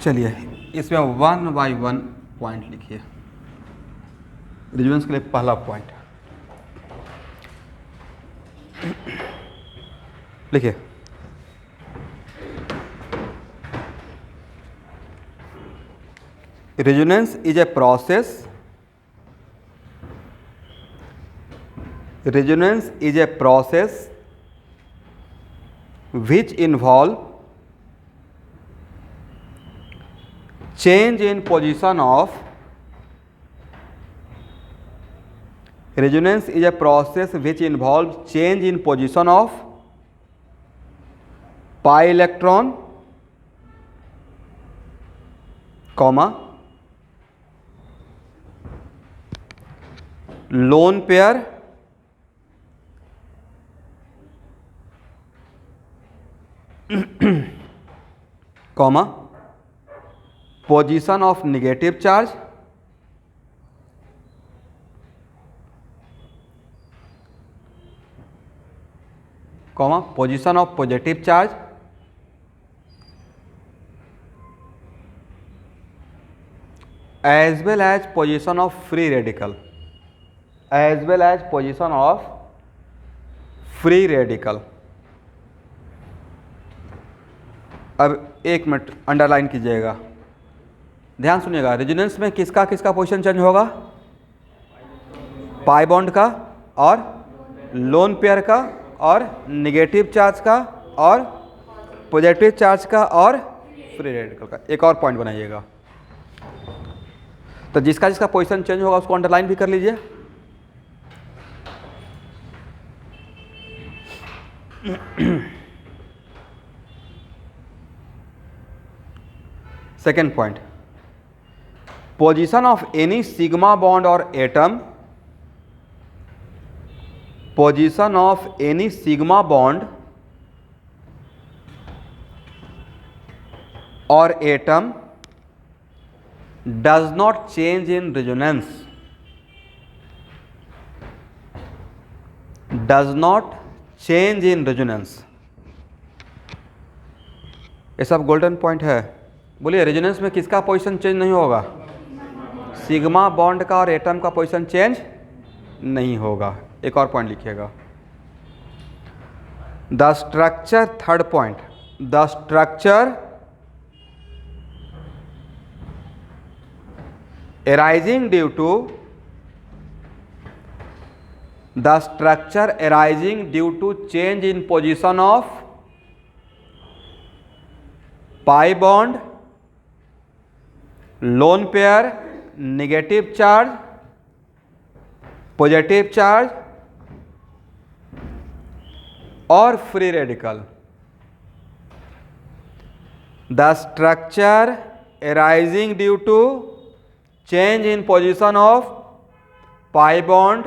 चलिए इसमें 1 by 1 point लिखिए। रेजोनेंस के लिए पहला पॉइंट लिखिए। Resonance is a process, resonance is a process which involve change in position of, resonance is a process which involves change in position of pi electron, comma lone pair comma position of negative charge comma position of positive charge as well as position of free radical, as well as position of free radical। अब एक minute underline कीजिएगा, ध्यान सुनिएगा। Resonance में किसका किसका position change होगा? पाई bond का और लोन पेयर का और नेगेटिव चार्ज का और पॉजिटिव चार्ज का और फ्री रेडिकल का। एक और पॉइंट बनाइएगा, तो जिसका जिसका पोजीशन चेंज होगा उसको अंडरलाइन भी कर लीजिए। Second point, position of any sigma bond और atom, position of any sigma bond और atom does not change in resonance, does not change in resonance. ये सब गोल्डन पॉइंट है। बोलिए, रेजोनेंस में किसका पोजीशन चेंज नहीं होगा? सिग्मा बॉन्ड का और एटम का पोजीशन चेंज नहीं होगा। एक और पॉइंट लिखिएगा, the structure, third point, the structure arising due to, the structure arising due to change in position of pi bond, lone pair, negative charge, positive charge और free radical. The structure arising due to change in position of pi bond,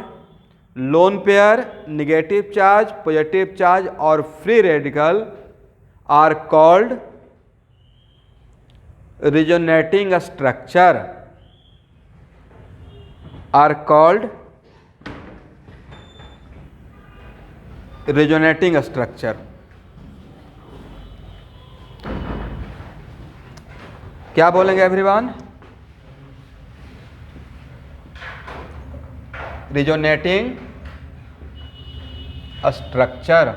lone pair, negative charge, positive charge और free radical are called resonating structure, are called resonating structure। क्या बोलेंगे everyone? Resonating structure,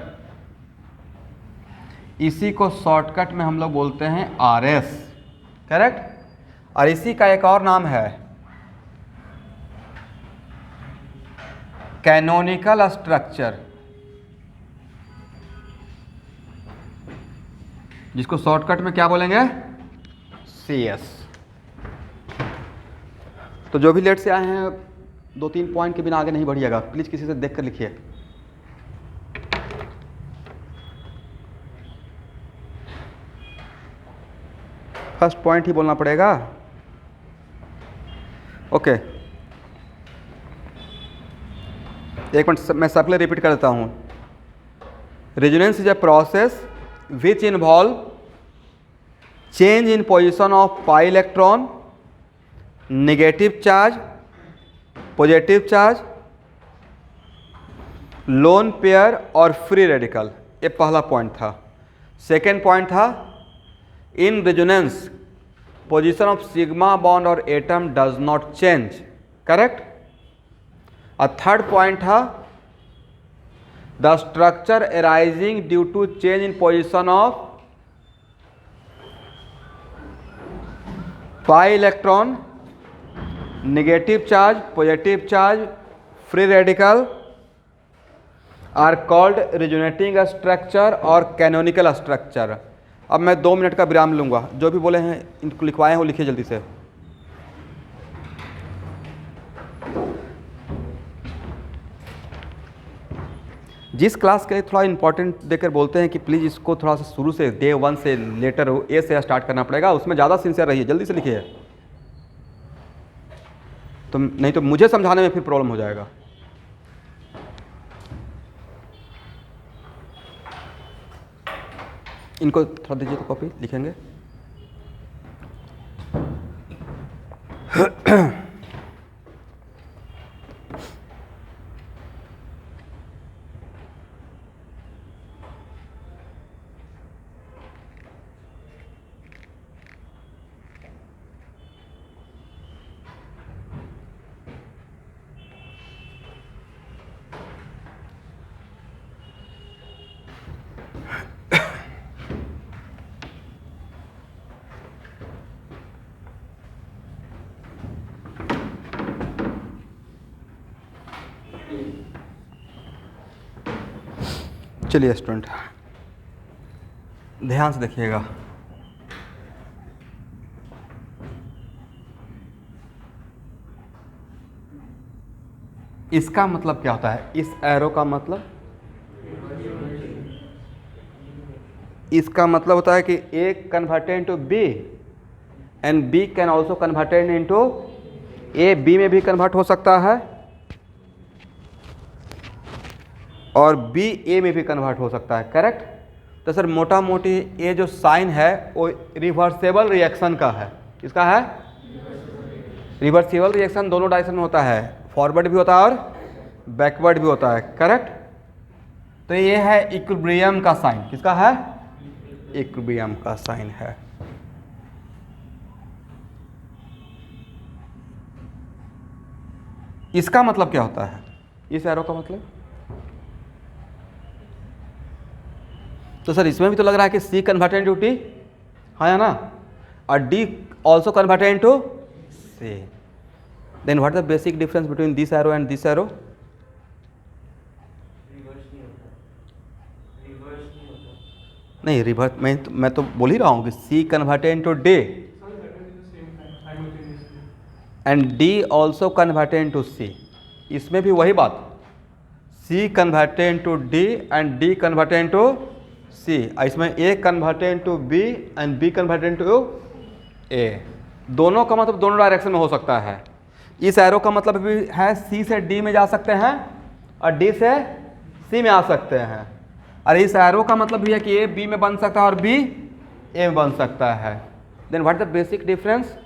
इसी को shortcut में हम लोग बोलते हैं आरएस, करेक्ट। और इसी का एक और नाम है कैनोनिकल स्ट्रक्चर, जिसको शॉर्टकट में क्या बोलेंगे? CS। तो जो भी लेट से आए हैं 2-3 पॉइंट के बिना आगे नहीं बढ़िएगा, प्लीज किसी से देख कर लिखिए। फर्स्ट पॉइंट ही बोलना पड़ेगा। ओके, एक मिनट मैं सबके रिपीट कर देता हूँ। Resonance is a process which involve change in position of pi electron, negative charge, positive charge, lone pair और free radical। ये पहला पॉइंट था। सेकेंड पॉइंट था, in resonance position of sigma bond और atom does not change, correct. और third point था the structure arising due to change in position of pi electron, negative charge, positive charge, free radical are called resonating structure और canonical structure. अब मैं 2 minute का विराम लूंगा, जो भी बोले हैं इनको लिखवाए हैं वो लिखिए जल्दी से। जिस क्लास के लिए थोड़ा इंपॉर्टेंट देकर बोलते हैं कि प्लीज़ इसको थोड़ा सा शुरू से डे 1 से लेटर ए से स्टार्ट करना पड़ेगा, उसमें ज़्यादा सिंसियर रहिए, जल्दी से लिखिए, तो नहीं तो मुझे समझाने में फिर प्रॉब्लम हो जाएगा। इनको थोड़ा दीजिए तो कॉपी लिखेंगे। चलिए स्टूडेंट ध्यान से देखिएगा। इसका मतलब क्या होता है, इस एरो का मतलब, इसका मतलब होता है कि A converted into B and B can also converted into A, B में भी कन्वर्ट हो सकता है और बी ए में भी कन्वर्ट हो सकता है, करेक्ट। तो सर मोटा मोटी ये जो साइन है वो रिवर्सेबल रिएक्शन का है, किसका है, रिवर्सेबल रिएक्शन दोनों डायरेक्शन में होता है, फॉरवर्ड भी होता है और बैकवर्ड भी होता है, करेक्ट। तो ये है इक्विलिब्रियम का साइन, किसका है, इक्विलिब्रियम का साइन है। इसका मतलब क्या होता है, इस एरो का मतलब, तो सर इसमें भी तो लग रहा है कि C कन्वर्टेड इनटू T, हाँ या ना, और D also converted into C। Then what the basic difference between this arrow and this arrow, नहीं रिवर्स, मैं तो बोल ही रहा हूँ कि C converted into D and D also converted into C। इसमें भी वही बात, C converted into D and D converted into C, इसमें A converted into B and B converted into A। दोनों का मतलब दोनों डायरेक्शन में हो सकता है। इस एरो का मतलब भी है C से D में जा सकते हैं और D से C में आ सकते हैं, और इस एरो का मतलब भी है कि A B में बन सकता है और B A में बन सकता है। Then what the basic difference,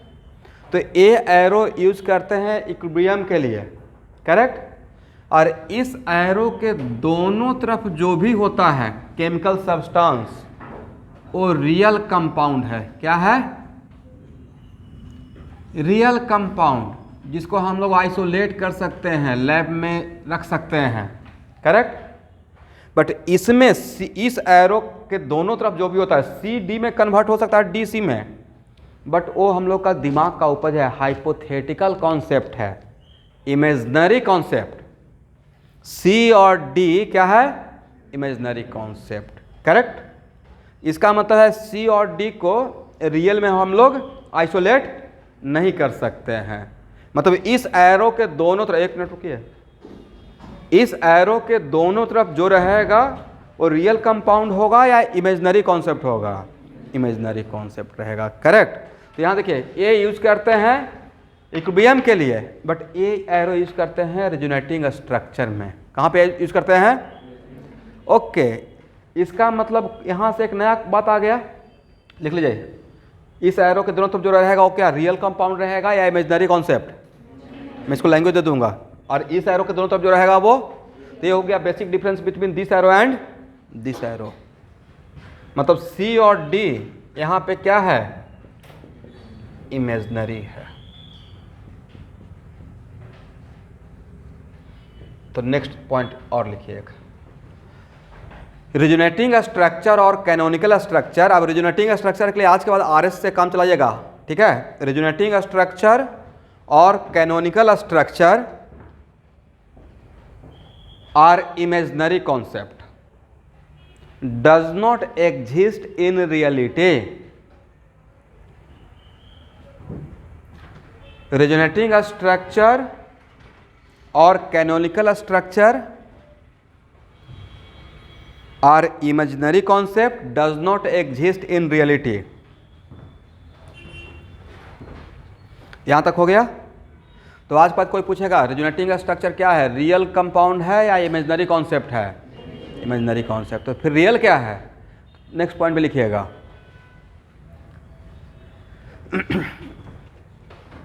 तो A एरो यूज करते हैं इक्विलिब्रियम के लिए, करेक्ट, और इस एरो के दोनों तरफ जो भी होता है केमिकल सब्सटेंस वो रियल कंपाउंड है, क्या है, रियल कंपाउंड, जिसको हम लोग आइसोलेट कर सकते हैं, लैब में रख सकते हैं, करेक्ट। बट इसमें इस एरो के दोनों तरफ जो भी होता है C D में कन्वर्ट हो सकता है, D C में, बट वो हम लोग का दिमाग का उपज है, हाइपोथेटिकल कॉन्सेप्ट है, इमेजिनरी कॉन्सेप्ट। C और D क्या है, इमेजिनरी कॉन्सेप्ट, करेक्ट। इसका मतलब है C और D को रियल में हम लोग आइसोलेट नहीं कर सकते हैं। मतलब इस एरो के दोनों तरफ, एक मिनट रुकिए, इस एरो के दोनों तरफ जो रहेगा वो रियल कंपाउंड होगा या इमेजिनरी कॉन्सेप्ट होगा, इमेजिनरी कॉन्सेप्ट रहेगा, करेक्ट। तो यहाँ देखिए ये यूज करते हैं इक्विलिब्रियम के लिए, बट ये एरो यूज करते हैं रिजोनेटिंग स्ट्रक्चर में, कहाँ पे यूज करते हैं, ओके। इसका मतलब यहाँ से एक नया बात आ गया, लिख लीजिए, इस एरो के दोनों तरफ जो रहेगा वो क्या, रियल कंपाउंड रहेगा या इमेजिनरी कॉन्सेप्ट, मैं इसको लैंग्वेज दे दूंगा, और इस एरो के दोनों तरफ जो रहेगा वो, तो ये हो गया basic difference between this arrow and this arrow. मतलब C और D यहाँ पे क्या है, इमेजनरी है। तो नेक्स्ट पॉइंट और लिखिए एक, रिजोनेटिंग स्ट्रक्चर और कैनोनिकल स्ट्रक्चर। अब रिजोनेटिंग स्ट्रक्चर के लिए आज के बाद आरएस से काम चलाइएगा, ठीक है। रिजोनेटिंग स्ट्रक्चर और canonical structure are imaginary concept, does not exist in reality. Resonating structure और canonical structure are imaginary concept, does not exist in reality. यहां तक हो गया। तो आज बाद कोई पूछेगा रिजोनेटिंग स्ट्रक्चर क्या है, रियल कंपाउंड है या इमेजिनरी कॉन्सेप्ट है? Imaginary concept. तो फिर रियल क्या है, नेक्स्ट पॉइंट में लिखिएगा।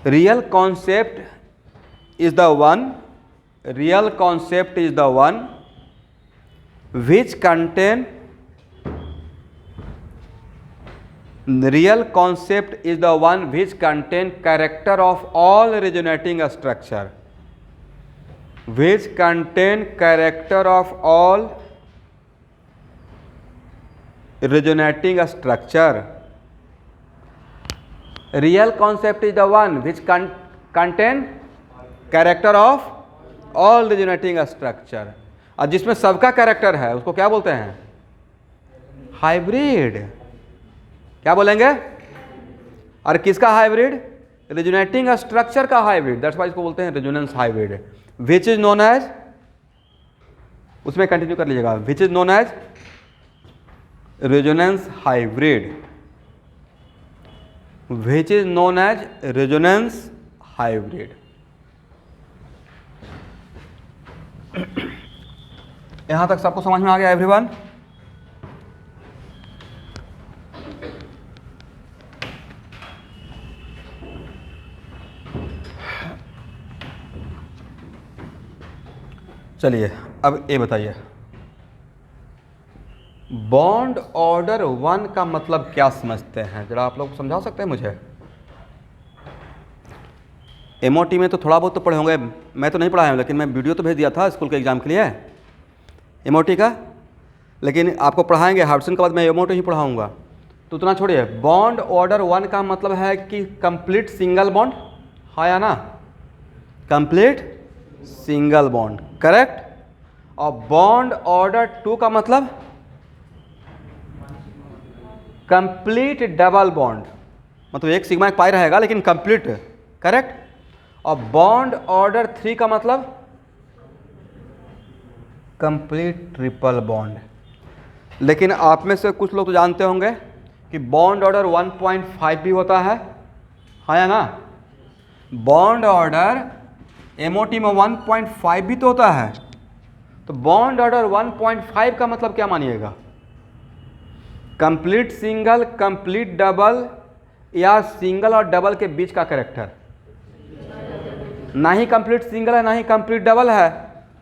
Real concept is the one, real concept is the one which contain, real concept is the one which contain character of all resonating structure, which contain character of all resonating structure. Real concept is the one which contain character of all resonating structure, और जिसमें सबका character है उसको क्या बोलते हैं? Hybrid. क्या बोलेंगे? और किसका हाइब्रिड? रिजोनेटिंग स्ट्रक्चर का हाइब्रिड, दैट्स व्हाई इसको बोलते हैं resonance hybrid. Which is known as, उसमें कंटिन्यू कर लीजिएगा, which is known as resonance hybrid, which is known as resonance hybrid. यहां तक सबको समझ में आ गया एवरीवन? चलिए अब ये बताइए, बॉन्ड ऑर्डर 1 का मतलब क्या समझते हैं? जरा आप लोग समझा सकते हैं मुझे? एमओटी में तो थोड़ा बहुत तो पढ़े होंगे, मैं तो नहीं पढ़ाया हूं, लेकिन मैं वीडियो तो भेज दिया था स्कूल के एग्जाम के लिए एमओटी का, लेकिन आपको पढ़ाएंगे हार्डसन के बाद मैं एमओटी ही पढ़ाऊंगा, तो उतना छोड़िए। बॉन्ड ऑर्डर 1 का मतलब है कि कंप्लीट सिंगल बॉन्ड, हाँ या ना? Complete single bond, correct. और बॉन्ड ऑर्डर 2 का मतलब कंप्लीट डबल बॉन्ड, मतलब एक सिग्मा एक पाई रहेगा लेकिन कंप्लीट, करेक्ट। और बॉन्ड ऑर्डर 3 का मतलब कंप्लीट ट्रिपल बॉन्ड। लेकिन आप में से कुछ लोग तो जानते होंगे कि बॉन्ड ऑर्डर 1.5 भी होता है, हाँ या ना? बॉन्ड ऑर्डर एमओटी में 1.5 भी तो होता है। तो बॉन्ड ऑर्डर 1.5 का मतलब क्या मानिएगा? कंप्लीट सिंगल, कंप्लीट डबल, या सिंगल और डबल के बीच का कैरेक्टर? ना ही कंप्लीट सिंगल है ना ही कंप्लीट डबल है,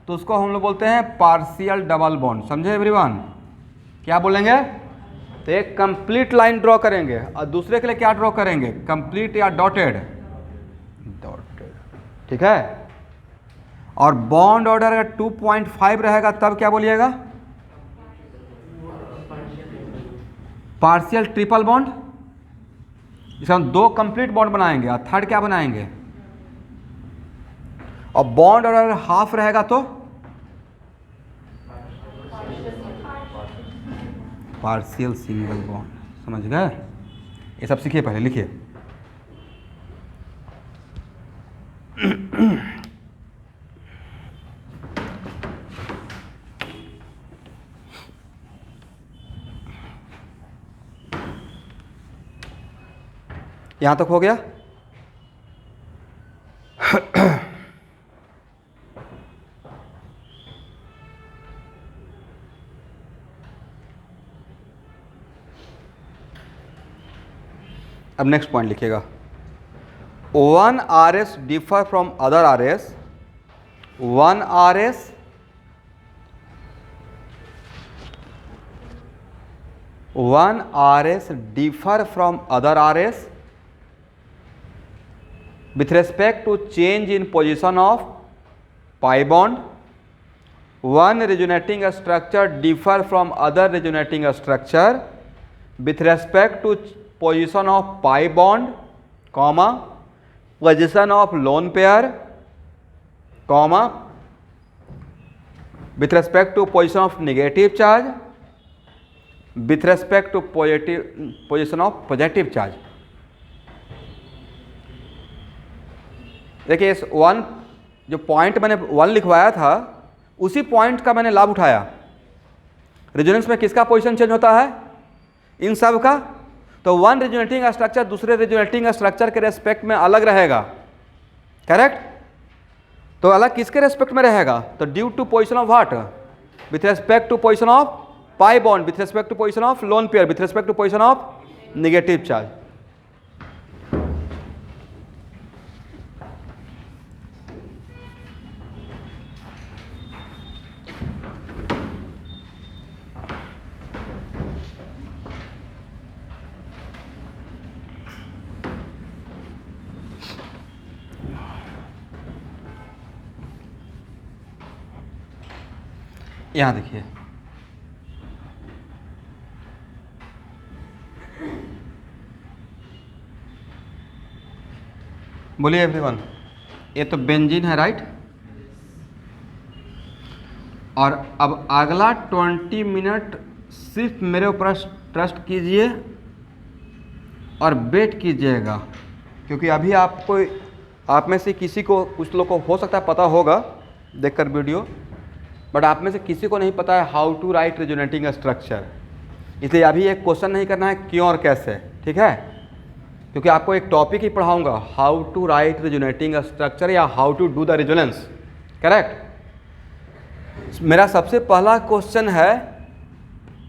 तो उसको हम लोग बोलते हैं पार्शियल डबल बॉन्ड। समझे एवरीवन? क्या बोलेंगे? तो एक कंप्लीट लाइन ड्रॉ करेंगे और दूसरे के लिए क्या ड्रॉ करेंगे? कंप्लीट या डॉटेड, डॉटेड, ठीक है। और बॉन्ड ऑर्डर अगर 2.5 रहेगा तब क्या बोलिएगा? Partial triple bond. इसमें हम 2 कंप्लीट बॉन्ड बनाएंगे और थर्ड क्या बनाएंगे? और बॉन्ड ऑर्डर हाफ रहेगा तो पार्शियल सिंगल बॉन्ड। समझ गए? ये सब सीखिए, पहले लिखिए। यहां तक हो गया? अब नेक्स्ट पॉइंट लिखिएगा, 1 RS differ from other RS, 1 RS differ from other RS with respect to change in position of pi bond, one resonating structure differ from other resonating structure with respect to position of pi bond, comma, position of lone pair, comma, with respect to position of negative charge, with respect to position of positive charge. देखिए इस one जो point मैंने one लिखवाया था उसी point का मैंने लाभ उठाया। रेजोनेंस में किसका पोजीशन चेंज होता है? इन सब का। तो वन रेजोनेटिंग स्ट्रक्चर दूसरे रेजोनेटिंग स्ट्रक्चर के रेस्पेक्ट में अलग रहेगा, करेक्ट? तो अलग किसके रेस्पेक्ट में रहेगा? तो due to position of what? With respect to position of pi bond, with respect to position of lone pair, with respect to position of negative charge. यहां देखिए, बोलिए एवरीवन, ये तो बेंजीन है, राइट? और अब अगला 20 मिनट सिर्फ मेरे ऊपर ट्रस्ट कीजिए और वेट कीजिएगा, क्योंकि अभी आपको, आप में से किसी को, कुछ लोग को हो सकता है पता होगा देखकर वीडियो, बट आप में से किसी को नहीं पता है how to write resonating structure. इसलिए अभी एक क्वेश्चन नहीं करना है क्यों और कैसे, ठीक है? क्योंकि आपको एक टॉपिक ही पढ़ाऊंगा, how to write resonating structure या how to do the resonance, correct? मेरा सबसे पहला क्वेश्चन है,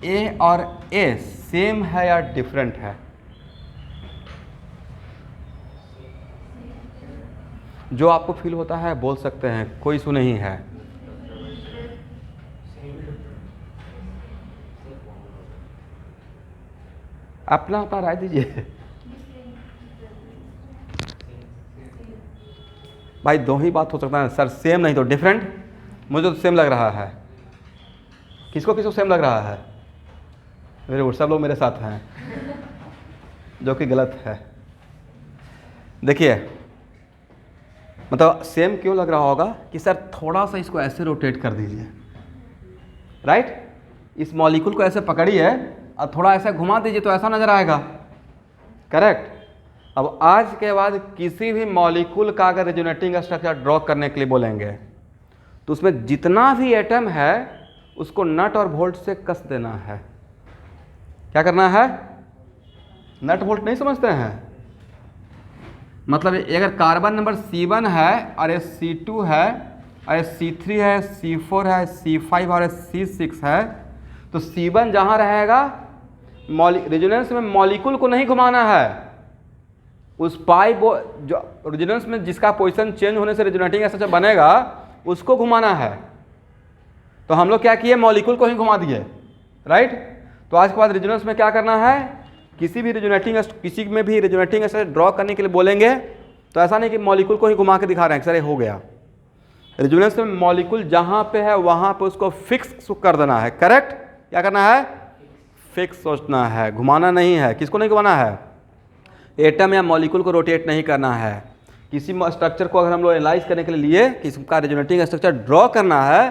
ए और ए सेम है या डिफरेंट है? जो आपको फील होता है बोल सकते हैं, कोई इशू नहीं है। अपना अपना राय दीजिए भाई, दो ही बात हो सकता है सर, सेम नहीं तो डिफरेंट। मुझे तो सेम लग रहा है। किसको किसको सेम लग रहा है? मेरे सब लोग मेरे साथ हैं, जो कि गलत है। देखिए, मतलब सेम क्यों लग रहा होगा कि सर थोड़ा सा इसको ऐसे रोटेट कर दीजिए, राइट? इस मॉलिक्यूल को ऐसे पकड़िए और थोड़ा ऐसे घुमा दीजिए तो ऐसा नजर आएगा, करेक्ट? अब आज के बाद किसी भी मॉलिक्यूल का अगर रेजोनेटिंग स्ट्रक्चर ड्रॉ करने के लिए बोलेंगे तो उसमें जितना भी एटम है उसको नट और बोल्ट से कस देना है। क्या करना है? नट बोल्ट नहीं समझते हैं? मतलब अगर कार्बन नंबर C1 है और ये C2 है और ये C3 है, C4 है, C5 और C6 है, तो C1 जहाँ रहेगा रेजोनेंस में मॉलिक्यूल को नहीं घुमाना है, उस पाई जो रेजोनेंस में जिसका पोजीशन चेंज होने से रेजोनेटिंग स्ट्रक्चर बनेगा उसको घुमाना है। तो हम लोग क्या किए? मॉलिक्यूल को ही घुमा दिए, राइट? तो आज के बाद रेजोनेंस में क्या करना है? किसी में भी रेजोनेटिंग स्ट्रक्चर ड्रॉ करने के लिए बोलेंगे तो ऐसा नहीं कि मॉलिक्यूल को ही घुमा के दिखा रहे हैं सर ये हो गया। रेजोनेंस में मॉलिक्यूल जहाँ पे है वहाँ पे उसको फिक्स कर देना है, करेक्ट? क्या करना है? फिक्स सोचना है, घुमाना नहीं है। किसको नहीं घुमाना है? एटम या मॉलिक्यूल को रोटेट नहीं करना है। किसी स्ट्रक्चर को अगर हम लोग एनालाइज करने के लिए किसी का रेजोनेटिंग स्ट्रक्चर ड्रॉ करना है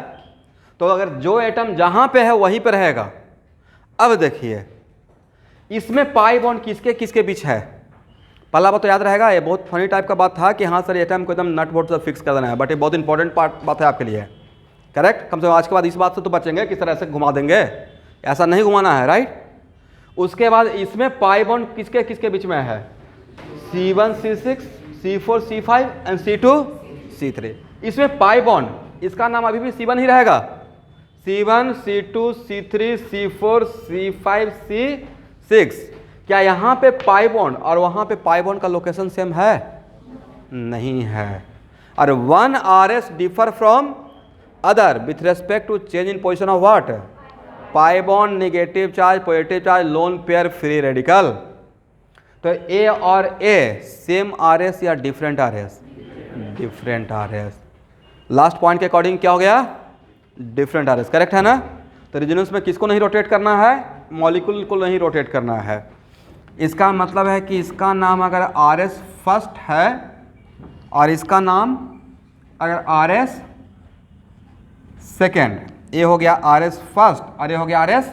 तो अगर जो एटम जहाँ पे है वहीं पे रहेगा। अब देखिए, इसमें पाई बॉन्ड किसके किसके बीच है? पहला बात तो याद रहेगा, ये बहुत फनी टाइप का बात था कि हाँ सर एटम को एकदम नट बोल्ट से फिक्स कर देना है, बट ये बहुत इंपॉर्टेंट बात है आपके लिए, करेक्ट? कम से कम आज के बाद इस बात से तो बचेंगे कि सर ऐसे घुमा देंगे, ऐसा नहीं घुमाना है, राइट? उसके बाद इसमें पाई बॉन्ड किसके किसके बीच में है? C1 C6 C4 C5 and C2 C3। इसमें पाई बॉन्ड, इसका नाम अभी भी C1 ही रहेगा। C1 C2 C3 C4 C5 C6। क्या यहाँ पे पाई बॉन्ड और वहाँ पे पाई बॉन्ड का लोकेशन सेम है? नहीं है। और 1 RS differ from other with respect to change in position of what? Pi bond, negative charge, positive charge, lone pair, free radical. तो ए और ए सेम आर एस या different R S? Different R S. Last point के according क्या हो गया? Different R S, correct है ना? तो रेजोनेंस में किसको नहीं रोटेट करना है? मॉलिक्यूल को नहीं रोटेट करना है। इसका मतलब है कि इसका नाम अगर आर एस फर्स्ट है और इसका नाम अगर आर एस सेकेंड, ये हो गया आर एस फर्स्ट और ये हो गया are S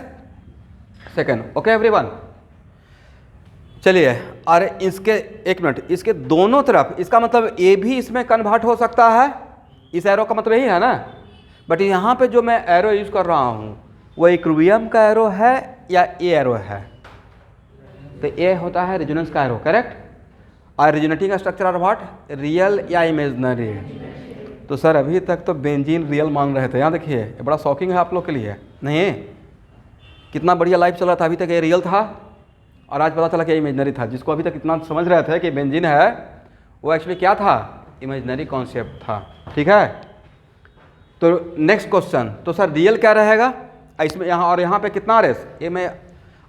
second. Okay everyone, चलिए। और इसके एक मिनट, इसके दोनों तरफ, इसका मतलब ए भी इसमें कन्वर्ट हो सकता है, इस एरो का मतलब यही है ना। बट यहाँ पे जो मैं एरो यूज कर रहा हूँ वो इक्विलिब्रियम का एरो है या ए एरो है? तो ए होता है रेजोनेंस का एरो, करेक्ट। और resonating structure are what? Real या इमेजिनरी? तो सर अभी तक तो बेंजीन रियल मान रहे थे, यहाँ देखिए ये बड़ा शॉकिंग है आप लोग के लिए। नहीं, कितना बढ़िया लाइफ चल रहा था, अभी तक ये रियल था और आज पता चला कि इमेजिनरी था। जिसको अभी तक इतना समझ रहे थे कि बेंजीन है, वो एक्चुअली क्या था? इमेजिनरी कॉन्सेप्ट था। ठीक है, तो नेक्स्ट क्वेश्चन, तो सर रियल क्या रहेगा इसमें? यहाँ और यहाँ पे कितना रेस? ये मैं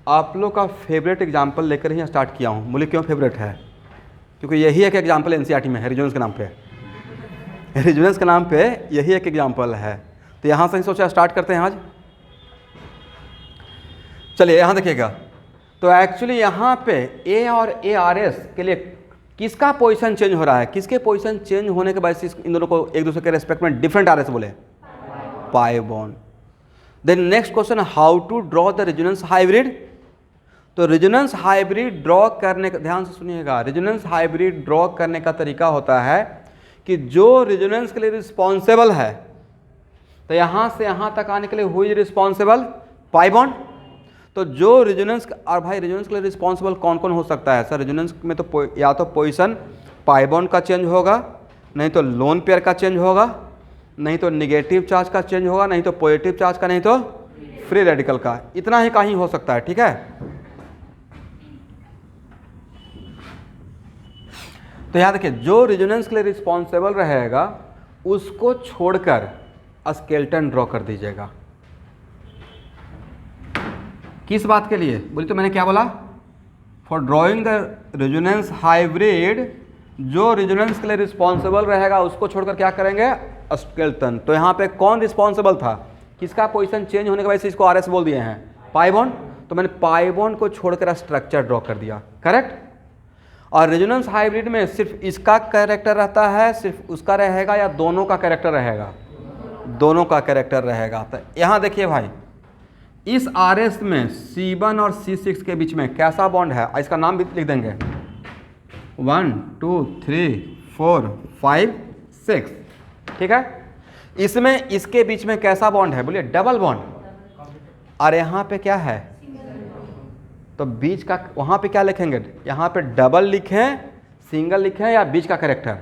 आप लोग का फेवरेट एग्जाम्पल लेकर ही स्टार्ट किया हूँ। बोले क्यों फेवरेट है? क्योंकि यही एक एग्जाम्पल एनसीईआरटी में है रेजोनेंस के नाम पे। रेजोनेंस के नाम पे यही एक एग्जाम्पल है। तो यहाँ से ही सोचा स्टार्ट करते हैं आज। चलिए यहाँ देखिएगा, तो एक्चुअली यहाँ पे ए और ए आर एस के लिए किसका पोजीशन चेंज हो रहा है? किसके पोजीशन चेंज होने के बाद इन दोनों को एक दूसरे के रेस्पेक्ट में डिफरेंट आर एस बोले? Pi bond. Then next question, how to draw the resonance hybrid? तो रेजोनेंस हाइब्रिड ड्रॉ करने का, ध्यान से सुनिएगा, रेजोनेंस हाइब्रिड ड्रॉ करने का तरीका होता है कि जो रेजोनेंस के लिए रिस्पॉन्सिबल है, तो यहाँ से यहाँ तक आने के लिए who is responsible? Pi bond. तो जो रेजोनेंस, और भाई रेजोनेंस के लिए रिस्पॉन्सिबल कौन कौन हो सकता है सर? रेजोनेंस में तो या तो पोजीशन पाई बॉन्ड का चेंज होगा, नहीं तो लोन पेयर का चेंज होगा, नहीं तो निगेटिव चार्ज का चेंज होगा, नहीं तो पॉजिटिव चार्ज का, नहीं तो फ्री रेडिकल का। इतना ही कहीं हो सकता है। ठीक है, तो यहाँ देखिए, जो रेजोनेंस के लिए रिस्पॉन्सिबल रहेगा उसको छोड़कर स्केलेटन ड्रॉ कर दीजिएगा। किस बात के लिए? बोलिए तो मैंने क्या बोला? For drawing the resonance hybrid, जो रेजोनेंस के लिए रिस्पॉन्सिबल रहेगा उसको छोड़कर क्या करेंगे? स्केलेटन। तो यहाँ पे कौन रिस्पॉन्सिबल था? किसका पोजीशन चेंज होने की वजह से इसको आर एस बोल दिए हैं? Pi bond. तो मैंने पाई बॉन्ड को छोड़कर स्ट्रक्चर ड्रॉ कर दिया, करेक्ट। और रेजोनेंस हाइब्रिड में सिर्फ इसका कैरेक्टर रहता है, सिर्फ उसका रहेगा, या दोनों का कैरेक्टर रहेगा? दोनों का कैरेक्टर रहेगा। तो यहाँ देखिए भाई, इस आर एस में C1 और C6 के बीच में कैसा बॉन्ड है? इसका नाम भी लिख देंगे, 1 2 3 4 5 6। ठीक है, इसमें इसके बीच में कैसा बॉन्ड है? बोलिए डबल बॉन्ड। और यहाँ पे क्या है? तो बीच का, वहाँ पे क्या लिखेंगे? यहाँ पे डबल लिखें, सिंगल लिखें, या बीच का character?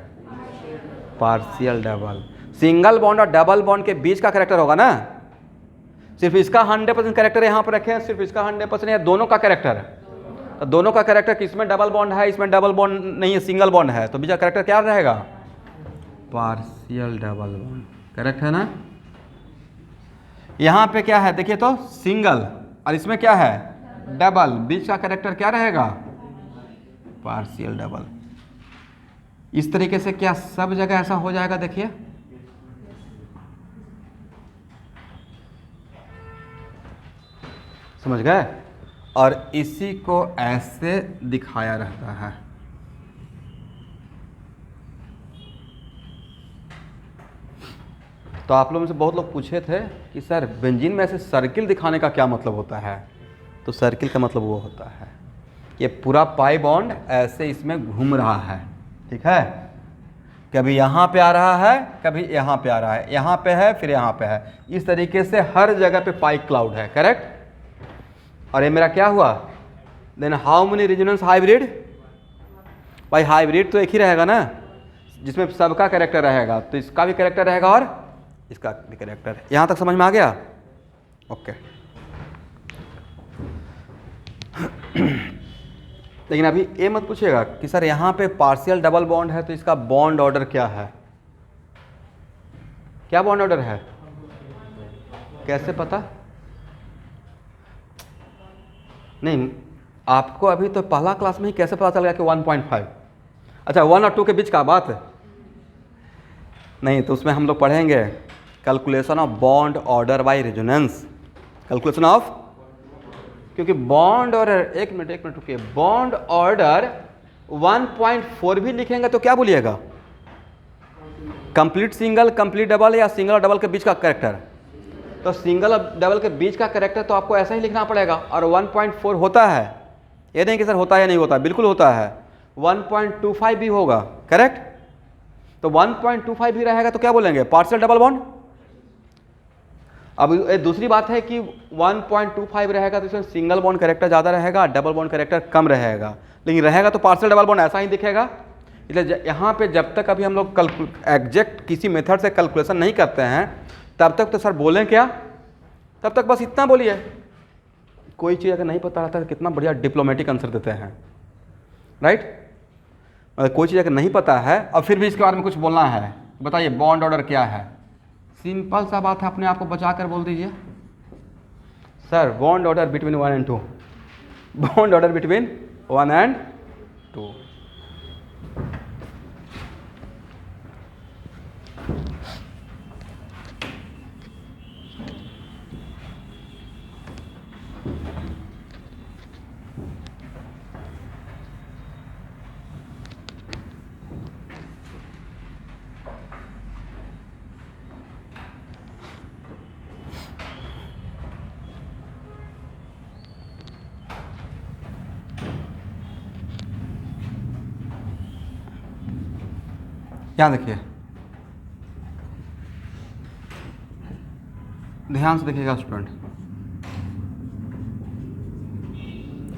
Partial double. Single bond और डबल बॉन्ड के बीच का कैरेक्टर होगा ना। सिर्फ इसका 100% कैरेक्टर यहाँ पर रखें, सिर्फ इसका 100%, या दोनों का कैरेक्टर? तो दोनों का कैरेक्टर, किसमें डबल बॉन्ड है, इसमें डबल बॉन्ड नहीं है, सिंगल बॉन्ड है, तो बीच का कैरेक्टर क्या रहेगा? पार्शियल डबल बॉन्ड, करेक्ट है ना। यहाँ पे क्या है देखिए, तो सिंगल, और इसमें क्या है? डबल। बीच का कैरेक्टर क्या रहेगा? Partial double. इस तरीके से क्या सब जगह ऐसा हो जाएगा? देखिए, समझ गए? और इसी को ऐसे दिखाया रहता है। तो आप लोगों में से बहुत लोग पूछे थे कि सर बेंजीन में ऐसे सर्किल दिखाने का क्या मतलब होता है? तो सर्किल का मतलब वो होता है कि पूरा पाई बॉन्ड ऐसे इसमें घूम रहा है। ठीक है, कभी यहाँ पे आ रहा है, कभी यहाँ पे आ रहा है, यहाँ पे है, फिर यहाँ पे है। इस तरीके से हर जगह पे पाई क्लाउड है, करेक्ट। और ये मेरा क्या हुआ? Then how many resonance hybrid? भाई हाइब्रिड तो एक ही रहेगा ना, जिसमें सबका कैरेक्टर रहेगा, तो इसका भी कैरेक्टर रहेगा और इसका भी कैरेक्टर। यहाँ तक समझ में आ गया? ओके। लेकिन अभी ये मत पूछिएगा कि सर यहाँ पे पार्शियल डबल बॉन्ड है तो इसका बॉन्ड ऑर्डर क्या है? क्या बॉन्ड ऑर्डर है? कैसे पता? नहीं, आपको अभी तो पहला क्लास में ही कैसे पता चल गया कि 1.5? अच्छा 1 और 2 के बीच का बात है नहीं, तो उसमें हम लोग पढ़ेंगे calculation of bond order by resonance, calculation of, क्योंकि बॉन्ड ऑर्डर, एक मिनट रुकिए, बॉन्ड ऑर्डर 1.4 भी लिखेंगे तो क्या बोलिएगा? कंप्लीट सिंगल, कंप्लीट डबल या सिंगल और डबल के बीच का कैरेक्टर। तो सिंगल और डबल के बीच का कैरेक्टर तो आपको ऐसा ही लिखना पड़ेगा। और 1.4 होता है, ये नहीं कि सर होता है या नहीं होता, बिल्कुल होता है। 1.25 भी होगा, करेक्ट। तो 1.25 भी रहेगा तो क्या बोलेंगे? Partial double bond. अब एक दूसरी बात है कि 1.25 रहेगा तो इसमें सिंगल बॉन्ड कैरेक्टर ज़्यादा रहेगा, डबल बॉन्ड कैरेक्टर कम रहेगा, लेकिन रहेगा तो पार्शियल डबल बॉन्ड ऐसा ही दिखेगा। इसलिए यहाँ पे जब तक अभी हम लोग एग्जैक्ट किसी मेथड से कैलकुलेशन नहीं करते हैं तब तक तो सर बोलें क्या, तब तक बस इतना बोलिए। कोई चीज़ अगर नहीं पता रहता तो कितना बढ़िया डिप्लोमेटिक आंसर देते हैं, राइट। कोई चीज़ अगर नहीं पता है और फिर भी इसके बारे में कुछ बोलना है, बताइए बॉन्ड ऑर्डर क्या है। सिंपल सा बात है, अपने आप को बचा कर बोल दीजिए sir bond order between 1 and 2, bond order between 1 and 2। यहाँ देखिए, ध्यान से देखिएगा स्टूडेंट।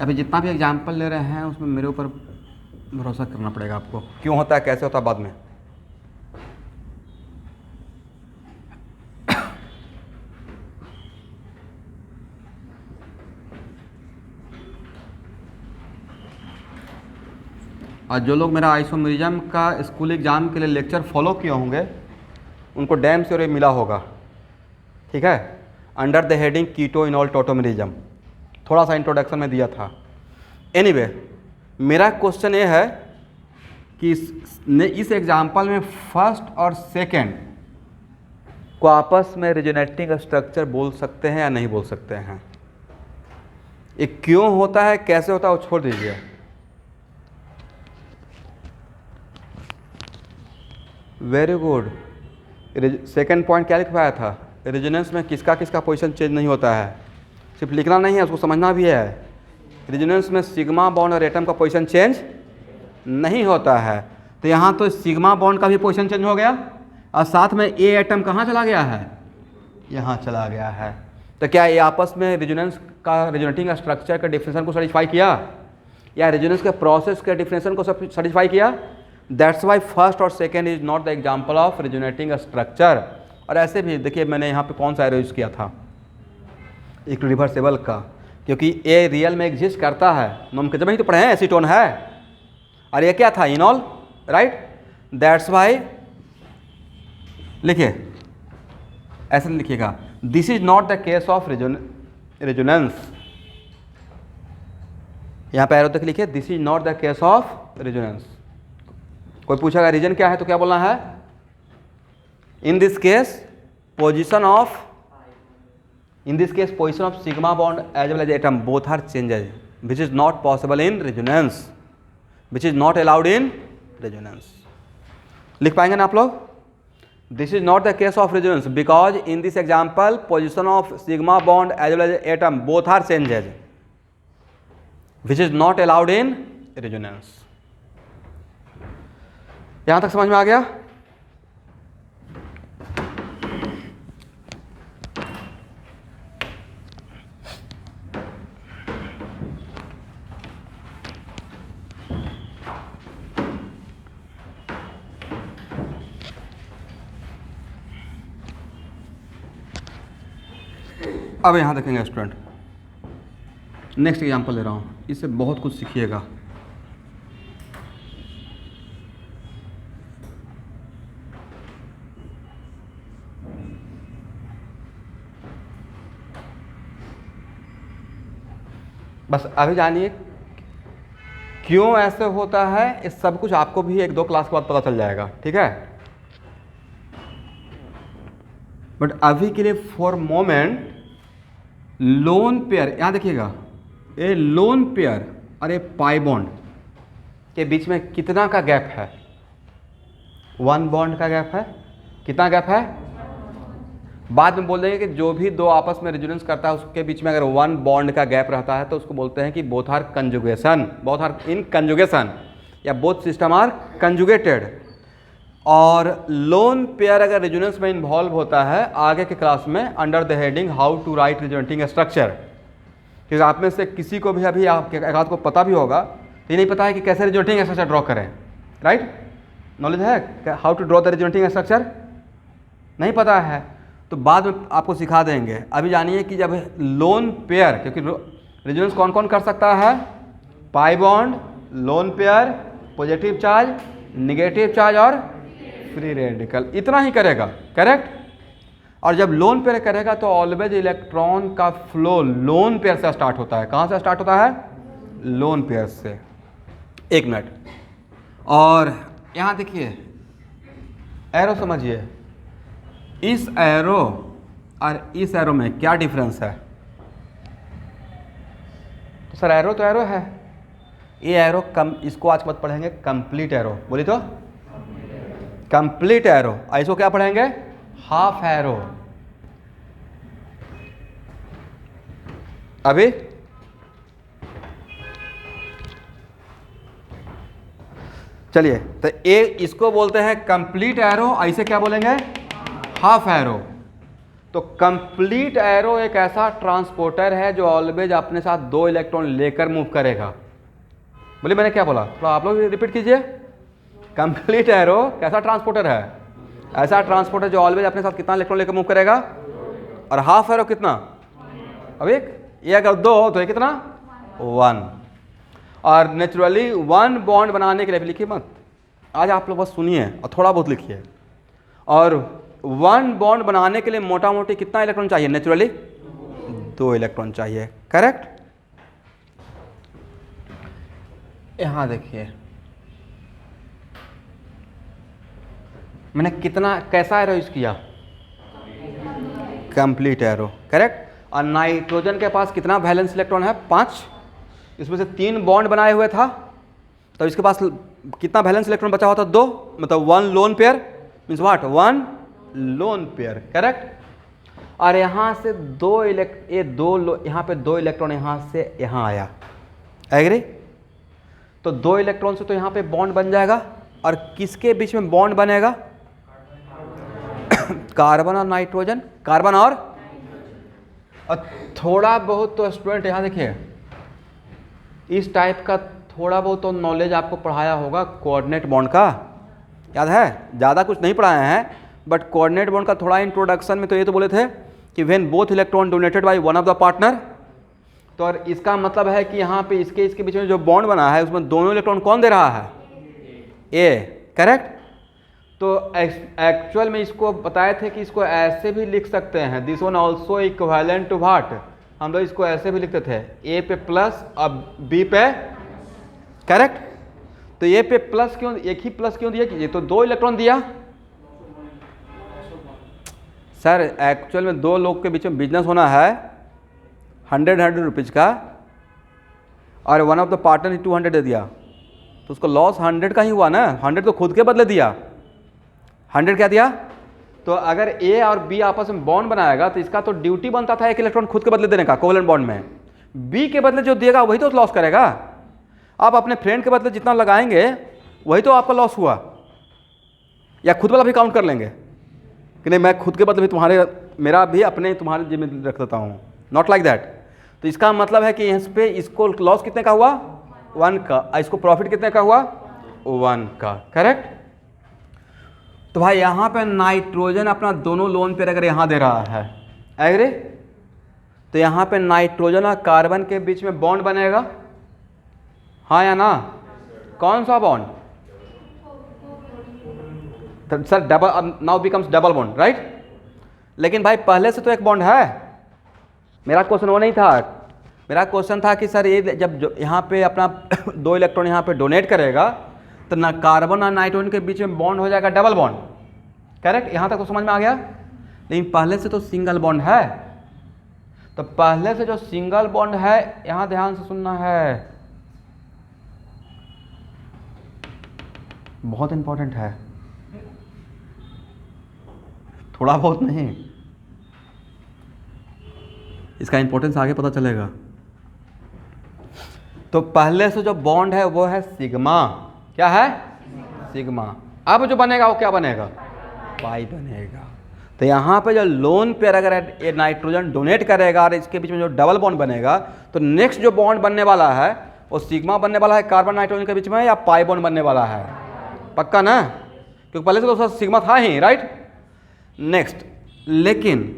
अभी जितना भी एग्जाम्पल ले रहे हैं उसमें मेरे ऊपर भरोसा करना पड़ेगा आपको। क्यों होता है, कैसे होता है, बाद में। और जो लोग मेरा आइसोमेरिज्म का स्कूल एग्ज़ाम के लिए लेक्चर फॉलो किए होंगे उनको डैम से मिला होगा, ठीक है, under the heading keto enol tautomerism, थोड़ा सा इंट्रोडक्शन में दिया था। एनीवे, मेरा क्वेश्चन ये है कि इस एग्जाम्पल में फर्स्ट और सेकंड को आपस में रिजोनेटिंग स्ट्रक्चर बोल सकते हैं या नहीं बोल सकते हैं। ये क्यों होता है, कैसे होता है, वो छोड़ दीजिए। Very good. सेकंड पॉइंट क्या लिखवाया था? रेजोनेंस में किसका किसका पोजीशन चेंज नहीं होता है। सिर्फ लिखना नहीं है, उसको समझना भी है। रेजोनेंस में सिग्मा बॉन्ड और एटम का पोजीशन चेंज नहीं होता है। तो यहाँ तो सिग्मा बॉन्ड का भी पोजीशन चेंज हो गया और साथ में ए एटम कहाँ चला गया है? यहाँ चला गया है। तो क्या ये आपस में रेजोनेंस का, रेजोनेटिंग स्ट्रक्चर के डिफिनेशन को सेटिस्फाई किया या रेजोनेंस के प्रोसेस के डिफिनेशन को सेटिस्फाई किया? दैट्स वाई फर्स्ट और second is not the example of resonating structure. और ऐसे भी देखिए, मैंने यहाँ पे कौन सा एरो यूज़ किया था, एक रिवर्सेबल का, क्योंकि ए रियल में एग्जिस्ट करता है। मुमकिन जब ही तो पढ़े हैं, एसीटोन है, और ये क्या था? इनॉल, राइट। दैट्स वाई लिखिए, ऐसे लिखिएगा, this is not the case of resonance. यहाँ पे एरो तक लिखिए, this is not the case of resonance. कोई पूछेगा रीजन क्या है तो क्या बोलना है? In this case position of sigma bond as well as atom both are changes which is not possible in resonance, which is not allowed in resonance. लिख पाएंगे ना आप लोग? This is not the case of resonance because in this example position of sigma bond as well as atom both are changes which is not allowed in resonance. यहां तक समझ में आ गया? अब यहां देखेंगे स्टूडेंट, नेक्स्ट एग्जांपल ले रहा हूं, इससे बहुत कुछ सीखिएगा। बस अभी जानिए क्यों ऐसे होता है ये सब कुछ आपको भी 1-2 क्लास के बाद पता चल जाएगा, ठीक है। बट अभी के लिए फॉर मोमेंट लोन पेयर, यहाँ देखिएगा, ये लोन पेयर और ये पाई बॉन्ड के बीच में कितना का गैप है? 1 बॉन्ड का गैप है। कितना गैप है? बाद में बोल देंगे कि जो भी दो आपस में रेजोनेंस करता है उसके बीच में अगर 1 बॉन्ड का गैप रहता है तो उसको बोलते हैं कि both are conjugation, both are in conjugation, या बोथ सिस्टम आर कंजुगेटेड। और लोन पेयर अगर रेजोनेंस में इन्वॉल्व होता है आगे के क्लास में under the heading how to write resonating structure, क्योंकि आप में से किसी को भी अभी आपके एक आध को पता भी होगा, तो ये नहीं पता है कि कैसे रेजोनेटिंग स्ट्रक्चर ड्रॉ करें, राइट? नॉलेज है how to draw the resonating structure? नहीं पता है तो बाद में आपको सिखा देंगे। अभी जानिए कि जब लोन पेयर, क्योंकि रेजोनेंस कौन कौन कर सकता है? Pi bond, lone pair, positive charge, negative charge और फ्री रेडिकल, इतना ही करेगा, करेक्ट। और जब लोन पेयर करेगा तो ऑलवेज इलेक्ट्रॉन का फ्लो लोन पेयर से स्टार्ट होता है। कहाँ से स्टार्ट होता है? लोन पेयर से। 1 मिनट, और यहाँ देखिए एरो समझिए, इस एरो और इस एरो में क्या डिफरेंस है? तो सर एरो तो एरो है, ये एरो कम, इसको आज मत पढ़ेंगे कंप्लीट एरो, बोली तो कंप्लीट एरो। इसको क्या पढ़ेंगे? Half arrow. अभी चलिए, तो ये इसको बोलते हैं कंप्लीट एरो, ऐसे क्या बोलेंगे? Half arrow. तो कंप्लीट एरो एक ऐसा ट्रांसपोर्टर है जो ऑलवेज अपने साथ 2 इलेक्ट्रॉन लेकर मूव करेगा। बोलिए मैंने क्या बोला, थोड़ा आप लोग रिपीट कीजिए। कंप्लीट एरो कैसा ट्रांसपोर्टर है? ऐसा ट्रांसपोर्टर जो ऑलवेज अपने साथ कितना इलेक्ट्रॉन लेकर मूव करेगा। और हाफ एरो कितना? अब ये अगर 2 हो तो ये कितना? 1। और नेचुरली 1 बॉन्ड बनाने के लिए, लिखिए मत, आज आप लोग बस सुनिए और थोड़ा बहुत लिखिए। और 1 बॉन्ड बनाने के लिए मोटा मोटी कितना इलेक्ट्रॉन चाहिए? नेचुरली 2 इलेक्ट्रॉन चाहिए, करेक्ट। यहां देखिए मैंने कितना, कैसा एरो यूज किया? Complete arrow, correct. और नाइट्रोजन के पास कितना वैलेंस इलेक्ट्रॉन है? 5। इसमें से 3 बॉन्ड बनाए हुए था, तो इसके पास कितना वैलेंस इलेक्ट्रॉन बचा होता? 2, मतलब 1 lone pair means what? 1 lone pair, correct. और यहाँ से 2 यहाँ पे 2 इलेक्ट्रॉन यहाँ से यहाँ आया, एग्री? तो 2 इलेक्ट्रॉन से तो यहाँ पे बॉन्ड बन जाएगा। और किसके बीच में बॉन्ड बनेगा? कार्बन और नाइट्रोजन, कार्बन और थोड़ा बहुत तो स्टूडेंट यहाँ देखिए, इस टाइप का थोड़ा बहुत तो नॉलेज आपको पढ़ाया होगा कोऑर्डिनेट बॉन्ड का, याद है? ज़्यादा कुछ नहीं पढ़ाए हैं, बट कोऑर्डिनेट बॉन्ड का थोड़ा इंट्रोडक्शन में तो ये तो बोले थे कि when both electron donated by one of the partner. तो और इसका मतलब है कि यहाँ पे इसके बीच में जो बॉन्ड बना है उसमें दोनों इलेक्ट्रॉन कौन दे रहा है? ए, करेक्ट। तो एक्चुअल में इसको बताए थे कि इसको ऐसे भी लिख सकते हैं, this one also equivalent to what? हम लोग इसको ऐसे भी लिखते थे, ए पे प्लस और बी पे, करेक्ट। तो ए पे प्लस क्यों, एक ही प्लस क्यों दिया? कि ये तो 2 इलेक्ट्रॉन दिया। सर एक्चुअल में 2 लोग के बीच में बिजनेस होना है 100 रुपीज़ का, और वन ऑफ द पार्टनर 200 दे दिया, तो उसको लॉस 100 का ही हुआ ना। 100 तो खुद के बदले दिया, 100 क्या दिया? तो अगर ए और बी आपस में बॉन्ड बनाएगा तो इसका तो ड्यूटी बनता था 1 इलेक्ट्रॉन खुद के बदले देने का कोवेलेंट बॉन्ड में। बी के बदले जो देगा वही तो लॉस करेगा। आप अपने फ्रेंड के बदले जितना लगाएंगे वही तो आपका लॉस हुआ। या खुद वाला भी काउंट कर लेंगे कि नहीं, मैं खुद के बदले भी तुम्हारे, मेरा भी अपने तुम्हारे जिम्मे रख देता हूँ, नॉट लाइक दैट। तो इसका मतलब है कि यहाँ पे इसको लॉस कितने का हुआ? 1 का। इसको प्रॉफिट कितने का हुआ? 1 का, करेक्ट। तो भाई यहाँ पे नाइट्रोजन अपना दोनों लोन पेयर अगर यहाँ दे रहा है, एग्री? तो यहाँ पे नाइट्रोजन और कार्बन के बीच में बॉन्ड बनेगा, हाँ या ना? कौन सा bond? Sir double, now becomes double bond, right? लेकिन भाई पहले से तो एक बॉन्ड है। मेरा क्वेश्चन वो नहीं था, मेरा क्वेश्चन था कि सर ये जब यहाँ पे अपना 2 इलेक्ट्रॉन यहाँ पे डोनेट करेगा तो ना कार्बन और नाइट्रोजन के बीच में बॉन्ड हो जाएगा डबल बॉन्ड, करेक्ट। यहाँ तक तो समझ में आ गया। लेकिन पहले से तो सिंगल बॉन्ड है, तो पहले से जो सिंगल बॉन्ड है, यहाँ ध्यान से सुनना है, बहुत इंपॉर्टेंट है, थोड़ा बहुत नहीं, इसका इंपॉर्टेंस आगे पता चलेगा। तो पहले से जो बॉन्ड है वो है सिग्मा, क्या है? सिग्मा। अब जो बनेगा वो क्या बनेगा? पाई बनेगा। तो यहाँ पे जो लोन पेयर अगर ये नाइट्रोजन डोनेट करेगा और इसके बीच में जो डबल बॉन्ड बनेगा, तो नेक्स्ट जो बॉन्ड बनने वाला है वो सिग्मा बनने वाला है कार्बन नाइट्रोजन के बीच में, या पाई बॉन्ड बनने वाला है? पक्का ना, क्योंकि पहले से तो उसका सिग्मा था ही, राइट। नेक्स्ट, लेकिन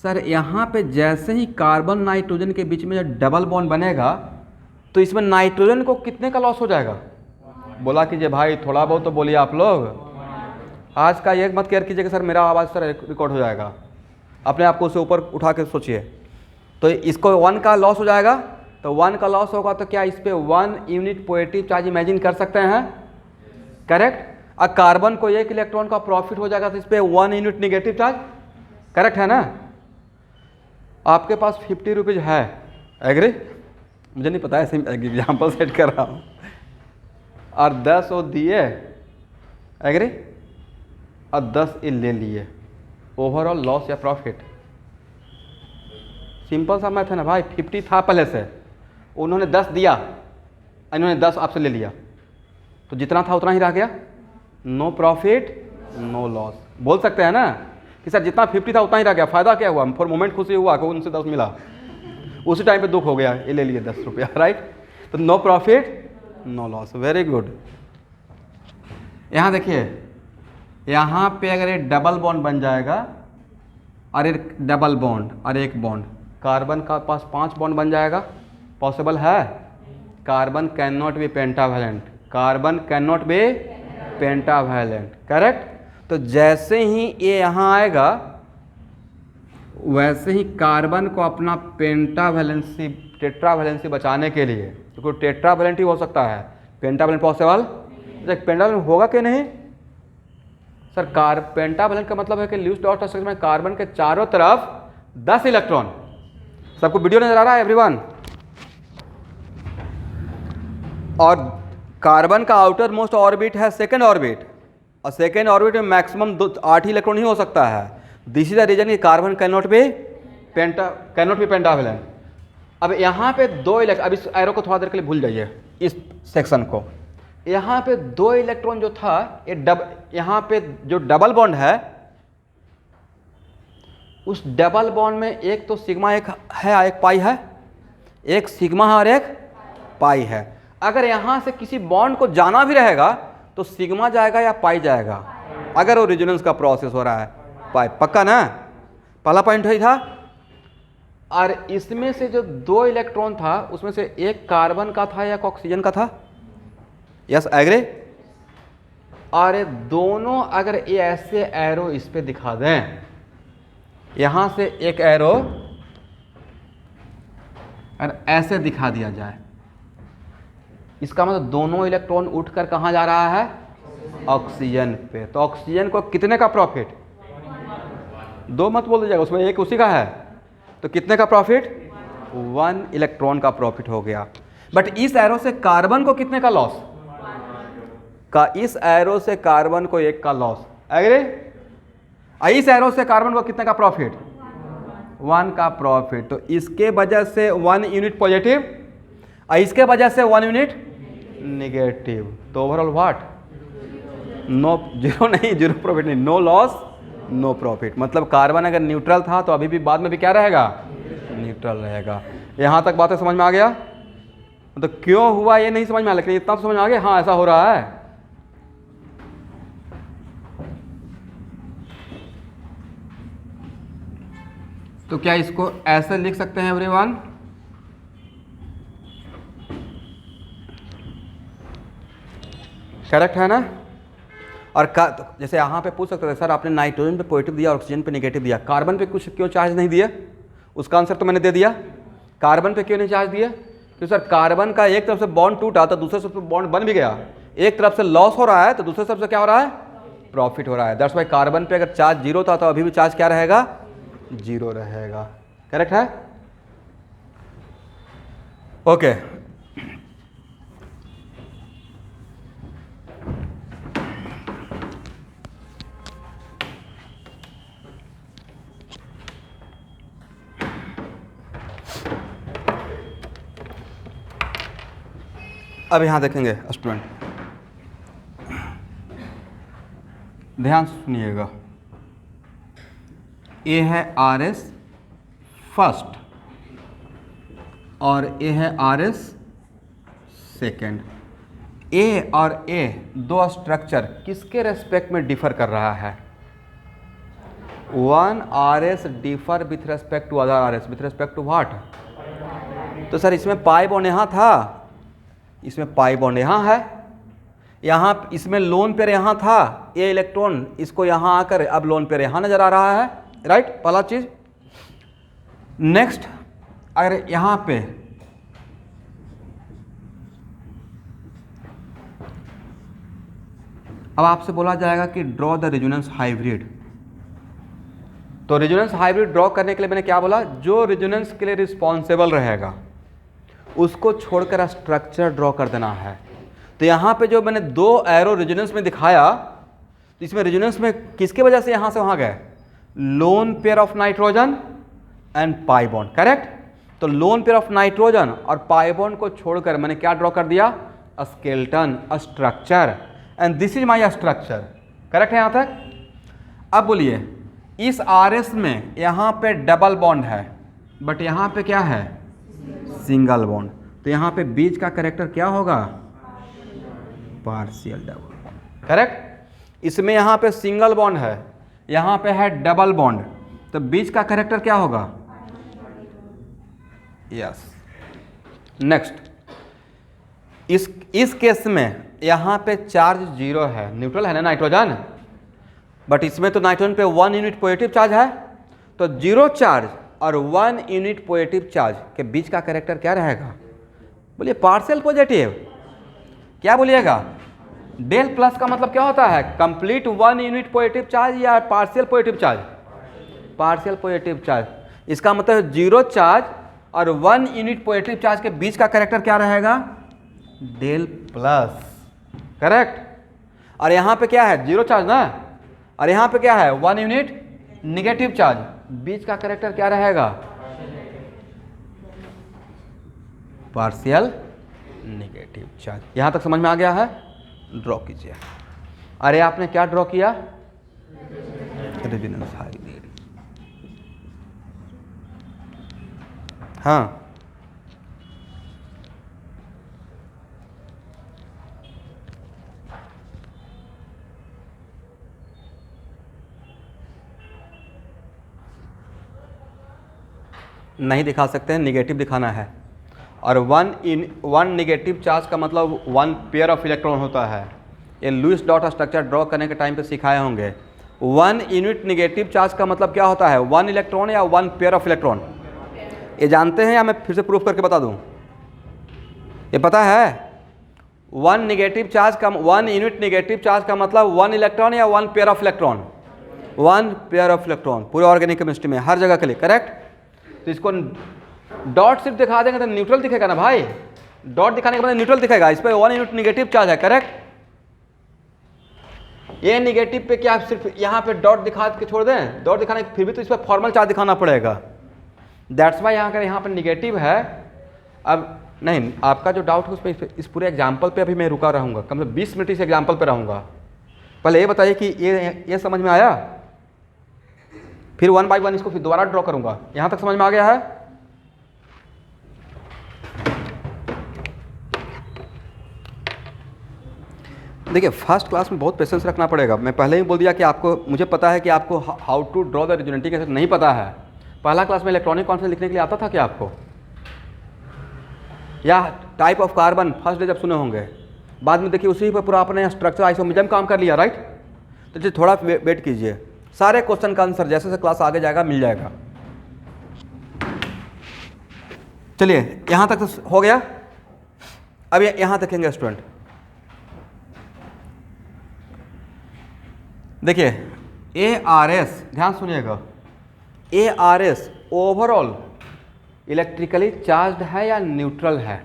सर यहाँ पे जैसे ही कार्बन नाइट्रोजन के बीच में जो डबल बॉन्ड बनेगा तो इसमें नाइट्रोजन को कितने का लॉस हो जाएगा? बोला कीजिए भाई, थोड़ा बहुत तो बोलिए आप लोग। आज का ये मत केयर कीजिए कि सर मेरा आवाज़ सर रिकॉर्ड हो जाएगा, अपने आप को उससे ऊपर उठा के सोचिए। तो इसको 1 का लॉस हो जाएगा, तो 1 का लॉस होगा तो क्या इस पर 1 यूनिट पॉजिटिव चार्ज इमेजिन कर सकते हैं, करेक्ट। और कार्बन को 1 इलेक्ट्रॉन का प्रॉफिट हो जाएगा तो इस पर 1 यूनिट निगेटिव चार्ज, करेक्ट है ना। आपके पास 50 रुपीज़ है, एग्री? मुझे नहीं पता, ऐसे एग्जाम्पल सेट कर रहा हूँ, और 10 वो दिए, एग्री, और 10 ये ले लिए, ओवरऑल लॉस या प्रॉफिट? सिंपल सा मैथ है ना भाई। 50 था पहले से, उन्होंने 10 दिया, इन्होंने 10 आपसे ले लिया, तो जितना था उतना ही रह गया, नो प्रॉफिट नो लॉस। बोल सकते हैं ना कि सर जितना 50 था उतना ही रह गया, फायदा क्या हुआ? फॉर मोमेंट खुशी हुआ कि उनसे 10 मिला, उसी टाइम पे दुख हो गया, ये ले लिए 10 रुपया, राइट। तो no profit no loss, very good. यहाँ देखिए, यहाँ पे अगर ये डबल बॉन्ड बन जाएगा और एक डबल बॉन्ड और एक बॉन्ड, कार्बन का पास 5 बॉन्ड बन जाएगा, पॉसिबल है? Carbon can not be pentavalent, carbon can not be pentavalent, correct. तो जैसे ही ये यहाँ आएगा वैसे ही कार्बन को अपना पेंटावैलेंसी टेट्रावैलेंसी बचाने के लिए, क्योंकि टेट्रावैलेंट ही हो सकता है, पेंटावैलेंट पॉसिबल? पेंटावैलेंट होगा कि नहीं सर? पेंटावैलेंट का मतलब है कि ल्यूस डॉट स्ट्रक्चर में कार्बन के चारों तरफ 10 इलेक्ट्रॉन। सबको वीडियो नजर आ रहा है एवरीवन? और कार्बन का आउटर मोस्ट ऑर्बिट है सेकेंड ऑर्बिट, और सेकेंड ऑर्बिट में मैक्सिमम 8 इलेक्ट्रॉन ही हो सकता है। दिस इज द रीजन कि carbon can not be pentavalent. अब यहाँ पे 2 इलेक्ट्रॉन, अब इस एरो को थोड़ा देर के लिए भूल जाइए, इस सेक्शन को। यहाँ पे 2 इलेक्ट्रॉन जो था, ये यहाँ पे जो डबल बॉन्ड है, उस डबल बॉन्ड में एक तो सिग्मा एक है, एक पाई है, एक सिग्मा है और एक पाई है। अगर यहाँ से किसी बॉन्ड को जाना भी रहेगा तो सिग्मा जाएगा या पाई जाएगा? अगर वो रेजोनेंस का प्रोसेस हो रहा है, पाई। पक्का ना? पहला पॉइंट ही था। और इसमें से जो 2 इलेक्ट्रॉन था उसमें से एक कार्बन का था या ऑक्सीजन का था? Yes, agree. और ये दोनों अगर ये ऐसे एरो इस पे दिखा दें, यहां से एक एरो और ऐसे दिखा दिया जाए, इसका मतलब दोनों इलेक्ट्रॉन उठकर कहां जा रहा है? ऑक्सीजन पे। तो ऑक्सीजन को कितने का प्रॉफिट? 2 मत बोल दीजिएगा, उसमें एक उसी का है, तो कितने का प्रॉफिट? 1 इलेक्ट्रॉन का प्रॉफिट हो गया। बट इस एरो से कार्बन को कितने का लॉस? इस एरो से कार्बन को 1 का लॉस, एग्री। इस एरो से कार्बन को कितने का प्रॉफिट? 1 का प्रॉफिट। तो इसके वजह से 1 यूनिट पॉजिटिव, इसके वजह से 1 यूनिट नेगेटिव। तो ओवरऑल व्हाट? नो, जीरो नहीं, जीरो प्रॉफिट नहीं, नो लॉस नो प्रॉफिट। मतलब कार्बन अगर न्यूट्रल था तो अभी भी बाद में भी क्या रहेगा? न्यूट्रल रहेगा। यहां तक बातें समझ में आ गया? तो क्यों हुआ ये नहीं समझ में आया, लेकिन इतना तो समझ में आ गया, हाँ ऐसा हो रहा है। तो क्या इसको ऐसे लिख सकते हैं एवरीवन? करेक्ट है ना? और तो जैसे यहाँ पे पूछ सकते थे सर आपने नाइट्रोजन पे पॉजिटिव दिया, ऑक्सीजन पे नेगेटिव दिया, कार्बन पे कुछ क्यों चार्ज नहीं दिया? उसका आंसर तो मैंने दे दिया। कार्बन पे क्यों नहीं चार्ज दिए? क्योंकि सर कार्बन का एक तरफ से बॉन्ड टूटा तो दूसरे तरफ से बॉन्ड बन भी गया, एक तरफ से लॉस हो रहा है तो दूसरे तरफ से क्या हो रहा है? प्रॉफिट हो रहा है। दैट्स वाई कार्बन पे अगर चार्ज जीरो था तो अभी भी चार्ज क्या रहेगा? जीरो रहेगा। करेक्ट है? ओके अब यहां देखेंगे स्टूडेंट, ध्यान से सुनिएगा। ए है आर एस फर्स्ट और ए है आर एस सेकेंड। ए और ए दो स्ट्रक्चर किसके रेस्पेक्ट में डिफर कर रहा है? One R S differ with respect to other R S with respect to what? तो सर इसमें पाई बॉन्ड यहाँ था, इसमें पाई बॉन्ड यहाँ है, यहाँ इसमें लोन पेयर यहाँ था, ए इलेक्ट्रॉन इसको यहाँ आकर अब लोन पेयर यहाँ नजर आ रहा है, राइट? पहला चीज। नेक्स्ट, अगर यहाँ पे अब आपसे बोला जाएगा कि ड्रॉ द रेजोनेंस हाइब्रिड, तो रेजोनेंस हाइब्रिड ड्रॉ करने के लिए मैंने क्या बोला? जो रेजोनेंस के लिए रिस्पॉन्सिबल रहेगा उसको छोड़कर स्ट्रक्चर ड्रॉ कर देना है। तो यहाँ पे जो मैंने दो एरो रेजोनेंस में दिखाया, तो इसमें रेजोनेंस में किसके वजह से यहाँ से वहाँ गए? Loan pair of nitrogen and pi bond, correct? तो लोन पेयर ऑफ नाइट्रोजन और पाई बॉन्ड को छोड़कर मैंने क्या ड्रॉ कर दिया? Skeleton, structure, and this is my structure. Correct है यहाँ तक? अब बोलिए, इस आर एस में यहाँ पे डबल बॉन्ड है बट यहाँ पे क्या है? Single bond. तो यहाँ पे बीच का कैरेक्टर क्या होगा? Partial double bond, correct? इसमें यहाँ पे सिंगल बॉन्ड है, यहाँ पे है डबल बॉन्ड, तो बीच का कैरेक्टर क्या होगा? यस। नेक्स्ट, इस केस में यहाँ पे चार्ज जीरो है, न्यूट्रल है ना नाइट्रोजन, बट इसमें तो नाइट्रोजन पे 1 यूनिट पॉजिटिव चार्ज है, तो जीरो चार्ज और 1 यूनिट पॉजिटिव चार्ज के बीच का कैरेक्टर क्या रहेगा? बोलिए पार्शियल पॉजिटिव। क्या बोलिएगा? डेल प्लस का मतलब क्या होता है? कंप्लीट 1 यूनिट पॉजिटिव चार्ज या partial positive charge? Partial positive charge. इसका मतलब जीरो चार्ज और 1 यूनिट पॉजिटिव चार्ज के बीच का कैरेक्टर क्या रहेगा? Del plus, correct? और यहाँ पे क्या है? जीरो चार्ज ना, और यहाँ पे क्या है? 1 यूनिट निगेटिव चार्ज, बीच का कैरेक्टर क्या रहेगा? Partial negative charge. यहां तक समझ में आ गया है? ड्रॉ कीजिए। अरे आपने क्या ड्रॉ किया? Resonance hybrid. हाँ, नहीं दिखा सकते हैं, निगेटिव दिखाना है। और वन निगेटिव चार्ज का मतलब 1 पेयर ऑफ इलेक्ट्रॉन होता है। ये लुईस डॉट स्ट्रक्चर ड्रॉ करने के टाइम पे सिखाए होंगे। 1 यूनिट निगेटिव चार्ज का मतलब क्या होता है? 1 इलेक्ट्रॉन या 1 पेयर ऑफ इलेक्ट्रॉन? ये जानते हैं या मैं फिर से प्रूफ करके बता दूं? ये पता है? 1 निगेटिव चार्ज का 1 यूनिट निगेटिव चार्ज का मतलब 1 इलेक्ट्रॉन या 1 pair of electron? 1 pair of electron, पूरे ऑर्गेनिक केमिस्ट्री में हर जगह के लिए, करेक्ट? तो इसको डॉट सिर्फ दिखा देंगे तो न्यूट्रल दिखेगा ना भाई, डॉट दिखाने के बाद न्यूट्रल दिखेगा। इस पर 1 यूनिट निगेटिव चार्ज है, करेक्ट? ये निगेटिव पे क्या सिर्फ यहाँ पे डॉट दिखा के छोड़ दें? डॉट दिखाने फिर भी तो इस पर फॉर्मल चार्ज दिखाना पड़ेगा। दैट्स वाई यहाँ पे निगेटिव है। अब नहीं, आपका जो डाउट है उसमें इस पूरे एग्जाम्पल पे अभी मैं रुका रहूँगा, कम से कम 20 मिनट इस एग्जाम्पल पे रहूँगा। पहले ये बताइए कि ये समझ में आया, फिर 1 बाई 1 इसको फिर दोबारा ड्रॉ करूँगा। यहाँ तक समझ में आ गया है? देखिए, फर्स्ट क्लास में बहुत पेशेंस रखना पड़ेगा। मैं पहले ही बोल दिया कि आपको, मुझे पता है कि आपको how to draw the resonating कैसे नहीं पता है। पहला क्लास में इलेक्ट्रॉनिक कॉन्फ्रेंस लिखने के लिए आता था क्या आपको? या type of carbon first day जब सुने होंगे, बाद में देखिए उसी पर पूरा अपने स्ट्रक्चर आइसोमेरिज्म काम कर लिया, राइट? तो जी थोड़ा वेट कीजिए, सारे क्वेश्चन का आंसर जैसे जैसे क्लास आगे जाएगा मिल जाएगा। चलिए यहाँ तक तो हो गया। अब यहाँ देखेंगे स्टूडेंट, देखिए ARS, ध्यान सुनिएगा, ARS ओवरऑल इलेक्ट्रिकली चार्ज है या न्यूट्रल है?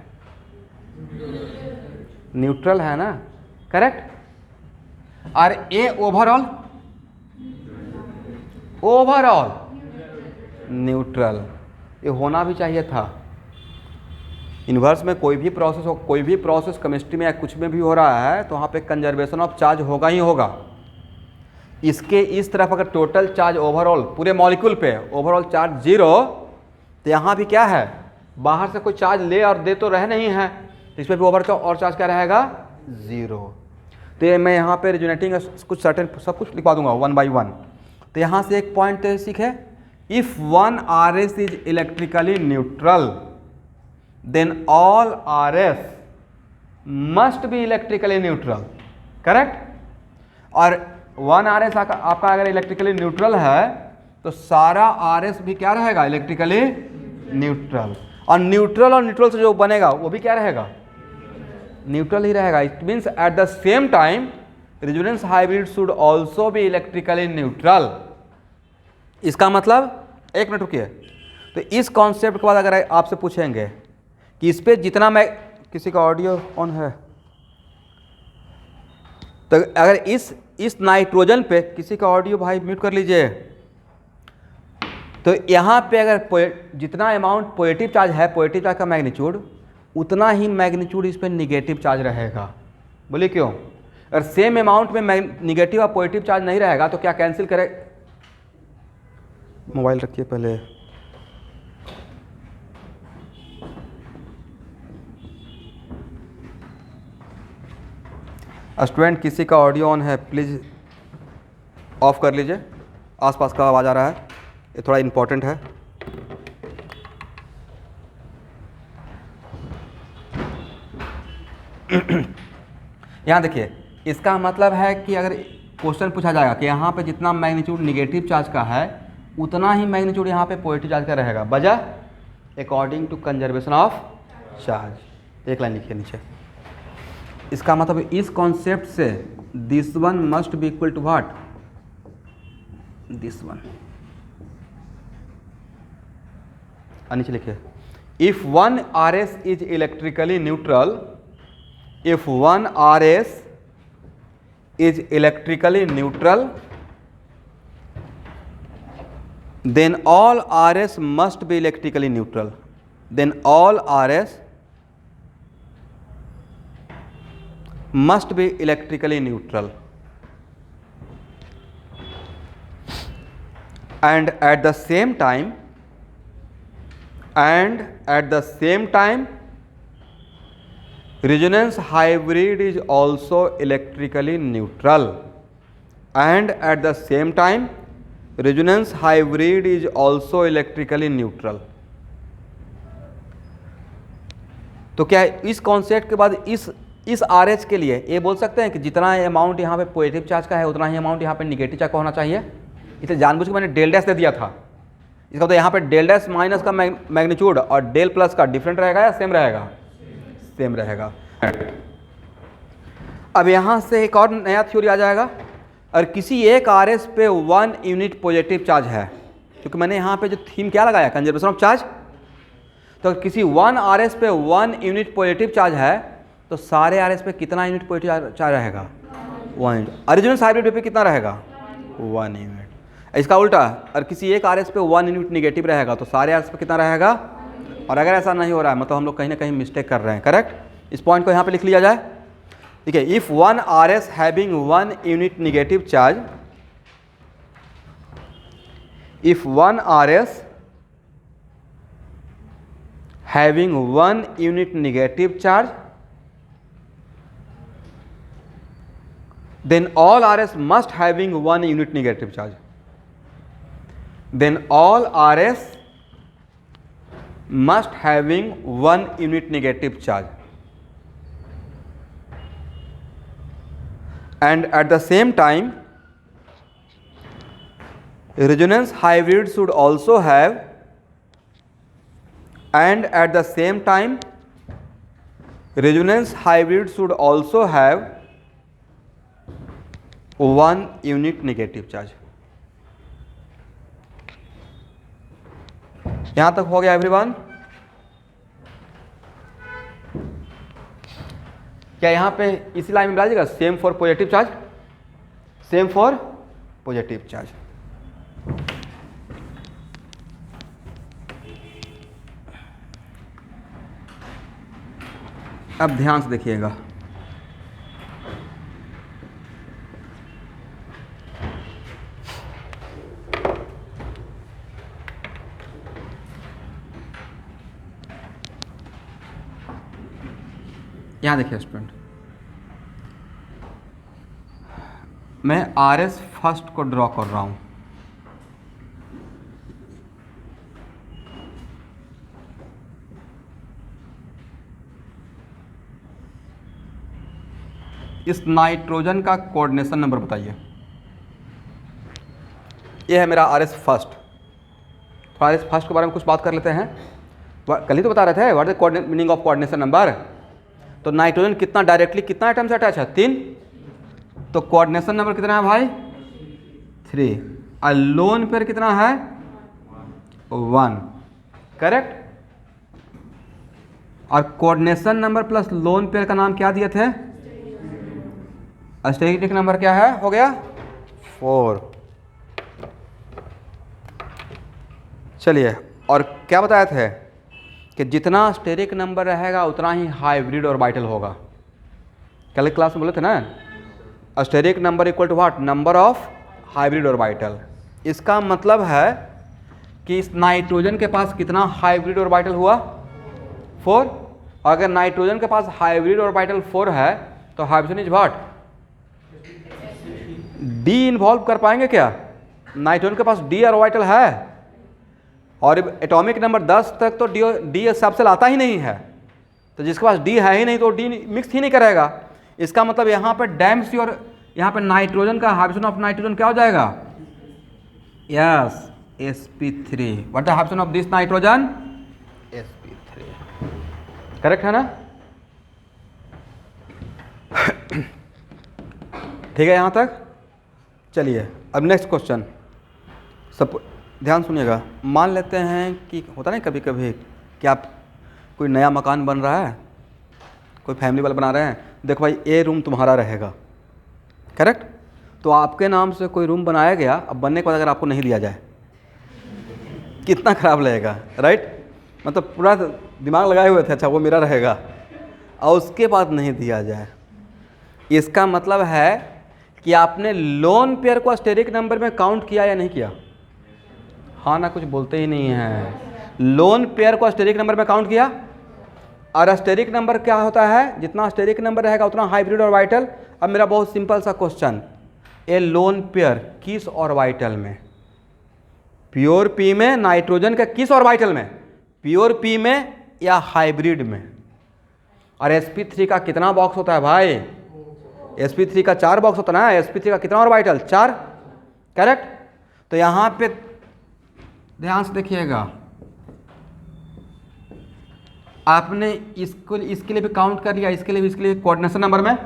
न्यूट्रल है ना, करेक्ट। और A ओवरऑल न्यूट्रल, ये होना भी चाहिए था। इन्वर्स में कोई भी प्रोसेस हो, कोई भी प्रोसेस केमिस्ट्री में या कुछ में भी हो रहा है तो वहाँ पे कंजर्वेशन ऑफ चार्ज होगा ही होगा। इसके इस तरफ अगर टोटल चार्ज ओवरऑल पूरे मॉलिक्यूल पे ओवरऑल चार्ज 0, तो यहाँ भी क्या है, बाहर से कोई चार्ज ले और दे तो रह नहीं है, तो इसमें भी और चार्ज क्या रहेगा, 0। तो ये मैं यहाँ पे रिजोनेटिंग कुछ सर्टेन सब कुछ लिखवा दूंगा 1 by 1। तो यहाँ से एक पॉइंट सीखे, if one RS is electrically neutral then all RS must be electrically neutral, correct. और 1 RS आपका अगर इलेक्ट्रिकली न्यूट्रल है तो सारा RS भी क्या रहेगा, इलेक्ट्रिकली न्यूट्रल। और न्यूट्रल से जो बनेगा वो भी क्या रहेगा, न्यूट्रल ही रहेगा। It means at the same time resonance hybrid should also be electrically neutral. इसका मतलब, एक मिनट रुकिए, तो इस कॉन्सेप्ट के बाद अगर आपसे पूछेंगे कि इस पे जितना मैं, किसी का ऑडियो ऑन है, तो अगर इस नाइट्रोजन पे किसी का ऑडियो भाई म्यूट कर लीजिए, तो यहाँ पे अगर जितना अमाउंट पॉजिटिव चार्ज है, पॉजिटिव चार्ज का मैग्नीट्यूड, उतना ही मैग्नीट्यूड इस पर निगेटिव चार्ज रहेगा। बोलिए क्यों? अगर सेम अमाउंट में निगेटिव और पॉजिटिव चार्ज नहीं रहेगा तो क्या कैंसिल करे? मोबाइल रखिए पहले। स्टूडेंट किसी का ऑडियो ऑन है, प्लीज़ ऑफ कर लीजिए, आसपास का आवाज़ आ रहा है, ये थोड़ा इम्पोर्टेंट है। यहाँ देखिए, इसका मतलब है कि अगर क्वेश्चन पूछा जाएगा कि यहाँ पे जितना मैग्नीट्यूड निगेटिव चार्ज का है उतना ही मैग्नीट्यूड यहाँ पे पॉजिटिव चार्ज का रहेगा, वजह according to conservation of charge. एक लाइन लिखिए नीचे। इसका मतलब इस कॉन्सेप्ट से this one must be equal to what, this one. नीचे लिखिए, if 1 RS is electrically neutral, if 1 RS is electrically neutral, then all RS must be electrically neutral. Then all RS must be electrically neutral. And at the same time, resonance hybrid is also electrically neutral, and at the same time resonance hybrid is also electrically neutral। तो क्या इस concept के बाद इस RH के लिए ये बोल सकते हैं कि जितना अमाउंट यहाँ पे पॉजिटिव चार्ज का है उतना ही अमाउंट यहाँ पे निगेटिव चार्ज का होना चाहिए? इसलिए जानबूझ के मैंने डेल डैश दे दिया था। इसका तो यहाँ पे डेल डैश माइनस का मैग्नीट्यूड और डेल प्लस का डिफरेंट रहेगा या सेम रहेगा? सेम रहेगा। अब यहाँ से एक और नया थ्योरी आ जाएगा, और किसी एक RS पे 1 यूनिट पॉजिटिव चार्ज है, क्योंकि मैंने यहाँ पे जो थीम क्या लगाया, कंजर्वेशन ऑफ चार्ज, तो किसी 1 RS पे 1 यूनिट पॉजिटिव चार्ज है तो सारे RS पे कितना यूनिट पॉजिटिव चार्ज रहेगा? 1 यूनिट। रेजोनेंस हाइब्रिड पे कितना रहेगा? 1 यूनिट। इसका उल्टा, और किसी एक RS पे 1 यूनिट निगेटिव रहेगा तो सारे RS पे कितना रहेगा? और अगर ऐसा नहीं हो रहा है मतलब हम लोग कहीं ना कहीं मिस्टेक कर रहे हैं, करेक्ट। इस पॉइंट को यहाँ पे लिख लिया जाए, ठीक है। If 1 RS having 1 unit negative charge, if 1 RS having 1 unit negative charge, then all RS must having 1 unit negative charge. Then all RS must having 1 unit negative charge. And at the same time, resonance hybrid should also have and at the same time resonance hybrid should also have one unit negative charge। यहां तक हो गया everyone? क्या यहां पे इसी line में मिलाइएगा same for positive charge, same for positive charge. अब ध्यान से देखिएगा, यहां देखिए स्टूडेंट, मैं RS फर्स्ट को ड्रॉ कर रहा हूं। इस नाइट्रोजन का कोऑर्डिनेशन नंबर बताइए। ये है मेरा RS फर्स्ट। तो RS फर्स्ट के बारे में कुछ बात कर लेते हैं। कल ही तो बता रहे थे what is meaning of coordination number. तो नाइट्रोजन कितना डायरेक्टली कितना एटम से अटैच है? 3। तो कोऑर्डिनेशन नंबर कितना है भाई? 3। और लोन पेयर कितना है? 1। करेक्ट। और coordination number plus lone pair का नाम क्या दिए थे? स्टेरिक नंबर क्या है? हो गया 4। चलिए, और क्या बताया थे कि जितना स्टेरिक नंबर रहेगा उतना ही हाइब्रिड ऑर्बिटल होगा। कल क्लास में बोले थे ना, steric number equal to what? Number of hybrid orbital. इसका मतलब है कि इस नाइट्रोजन के पास कितना हाइब्रिड ऑर्बिटल हुआ? 4। अगर नाइट्रोजन के पास हाइब्रिड ऑर्बिटल 4 है तो hybrid is what? D involve कर पाएंगे क्या? नाइट्रोजन के पास डी ऑर्बिटल है और एटॉमिक नंबर 10 तक तो डी सबसे लाता ही नहीं है। तो जिसके पास डी है ही नहीं तो डी मिक्स ही नहीं करेगा। इसका मतलब यहाँ पे डैम्स और यहाँ पे नाइट्रोजन का हाइब्रिडेशन ऑफ नाइट्रोजन क्या हो जाएगा? Yes, sp3। What is hybridisation of this nitrogen? sp3। Correct है ना? ठीक है यहाँ तक? चलिए अब नेक्स्ट क्वेश्चन। सब ध्यान सुनिएगा। मान लेते हैं कि होता नहीं कभी कभी कि आप कोई नया मकान बन रहा है, कोई फैमिली वाला बना रहे हैं, देखो भाई ए रूम तुम्हारा रहेगा। करेक्ट। तो आपके नाम से कोई रूम बनाया गया, अब बनने के बाद अगर आपको नहीं दिया जाए कितना ख़राब लगेगा, राइट? मतलब पूरा दिमाग लगाए हुए थे, अच्छा वो मेरा रहेगा, और उसके बाद नहीं दिया जाए। इसका मतलब है कि आपने लोन पेयर को स्टेरिक नंबर में काउंट किया या नहीं किया? हाँ ना, कुछ बोलते ही नहीं है। लोन पेयर को स्टेरिक नंबर में काउंट किया। और स्टेरिक नंबर क्या होता है? जितना स्टेरिक नंबर रहेगा उतना हाइब्रिड ऑर्बिटल। अब मेरा बहुत सिंपल सा क्वेश्चन, ए लोन पेयर किस ऑर्बिटल में? प्योर पी में, नाइट्रोजन के किस ऑर्बिटल में? प्योर पी में या हाइब्रिड में? और sp3 का कितना बॉक्स होता है भाई? sp3 का 4 बॉक्स होता है ना। sp3 का कितना ऑर्बिटल? 4। करेक्ट। तो यहाँ पे ध्यान से देखिएगा, आपने इसके लिए भी काउंट कर लिया, इसके लिए भी, इसके लिए कोऑर्डिनेशन नंबर में।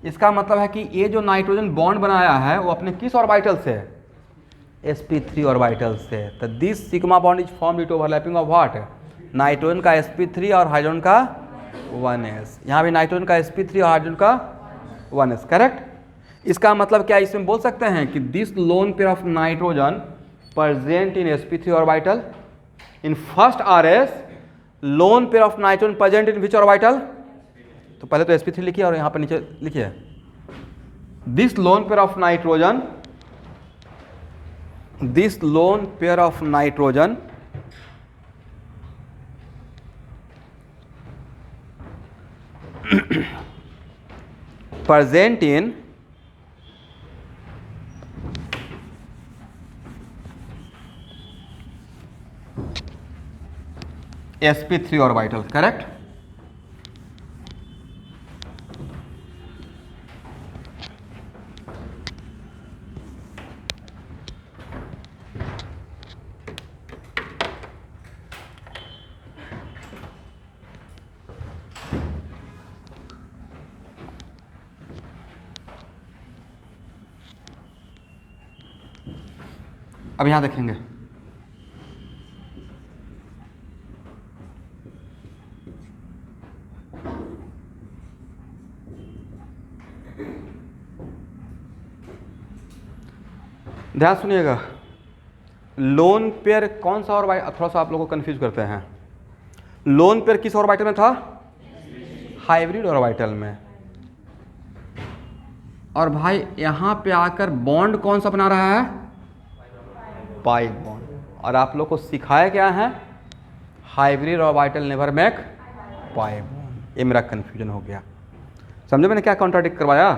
इसका मतलब है कि ये जो नाइट्रोजन बॉन्ड बनाया है वो अपने किस ऑर्बिटल से? sp3 ऑर्बिटल से। तो this sigma bond is formed with overlapping of what? Nitrogen का sp3 और हाइड्रोजन का 1s। यहाँ भी नाइट्रोजन का sp3 और हाइड्रोजन का 1s। करेक्ट। इसका मतलब क्या इसमें बोल सकते हैं कि this loan pair of nitrogen present in sp3 orbital in first RS, lone pair of nitrogen present in which orbital? तो पहले तो sp3 लिखिए और यहाँ पर नीचे लिखिए this lone pair of nitrogen, this lone pair of nitrogen present in sp3 orbital। Correct. अब यहाँ देखेंगे, ध्यान सुनिएगा। लोन पेयर कौन सा ऑर्बिटल, थोड़ा सा आप लोगों को कंफ्यूज करते हैं। लोन पेयर किस ऑर्बिटल में था? हाइब्रिड ऑर्बिटल में। और भाई यहाँ पे आकर बॉन्ड कौन सा बना रहा है? Pi bond. और आप लोग को सिखाया क्या है? Hybrid orbital never make pi bond. ये मेरा कन्फ्यूजन हो गया। समझे मैंने क्या कॉन्ट्राडिक्ट करवाया?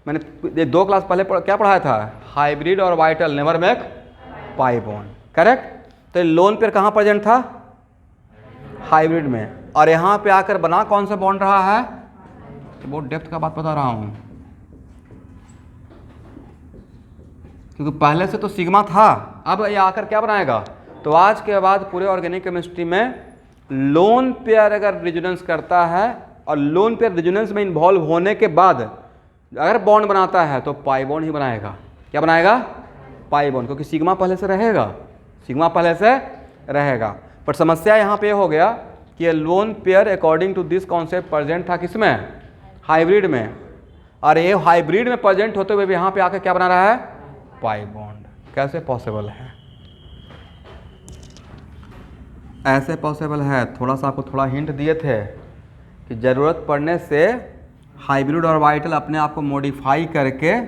मैंने ये 2 क्लास पहले क्या पढ़ाया था? Hybrid orbital never make pi bond, correct. तो लोन पेयर कहाँ प्रेजेंट था? हाइब्रिड में। और यहाँ पे आकर बना कौन सा बॉन्ड रहा है? तो बहुत डेप्थ का बात बता रहा हूँ, क्योंकि पहले से तो सिग्मा था, अब ये आकर क्या बनाएगा? तो आज के बाद पूरे ऑर्गेनिक केमिस्ट्री में लोन पेयर अगर रेजोनेंस करता है और लोन पेयर रेजोनेंस में इन्वॉल्व होने के बाद अगर बॉन्ड बनाता है तो पाई बॉन्ड ही बनाएगा। क्या बनाएगा? पाई बॉन्ड, क्योंकि सिग्मा पहले से रहेगा, सिग्मा पहले से रहेगा। पर समस्या यहाँ पे हो गया कि ये lone pair according to this concept present था किसमें? हाइब्रिड में। और ये हाइब्रिड में प्रेजेंट होते हुए भी यहाँ पे आकर क्या बना रहा है? Pi bond. कैसे पॉसिबल है? ऐसे पॉसिबल है, थोड़ा सा आपको थोड़ा हिंट दिए थे कि ज़रूरत पड़ने से हाइब्रिड ऑर्बिटल अपने आप को मॉडिफाई करके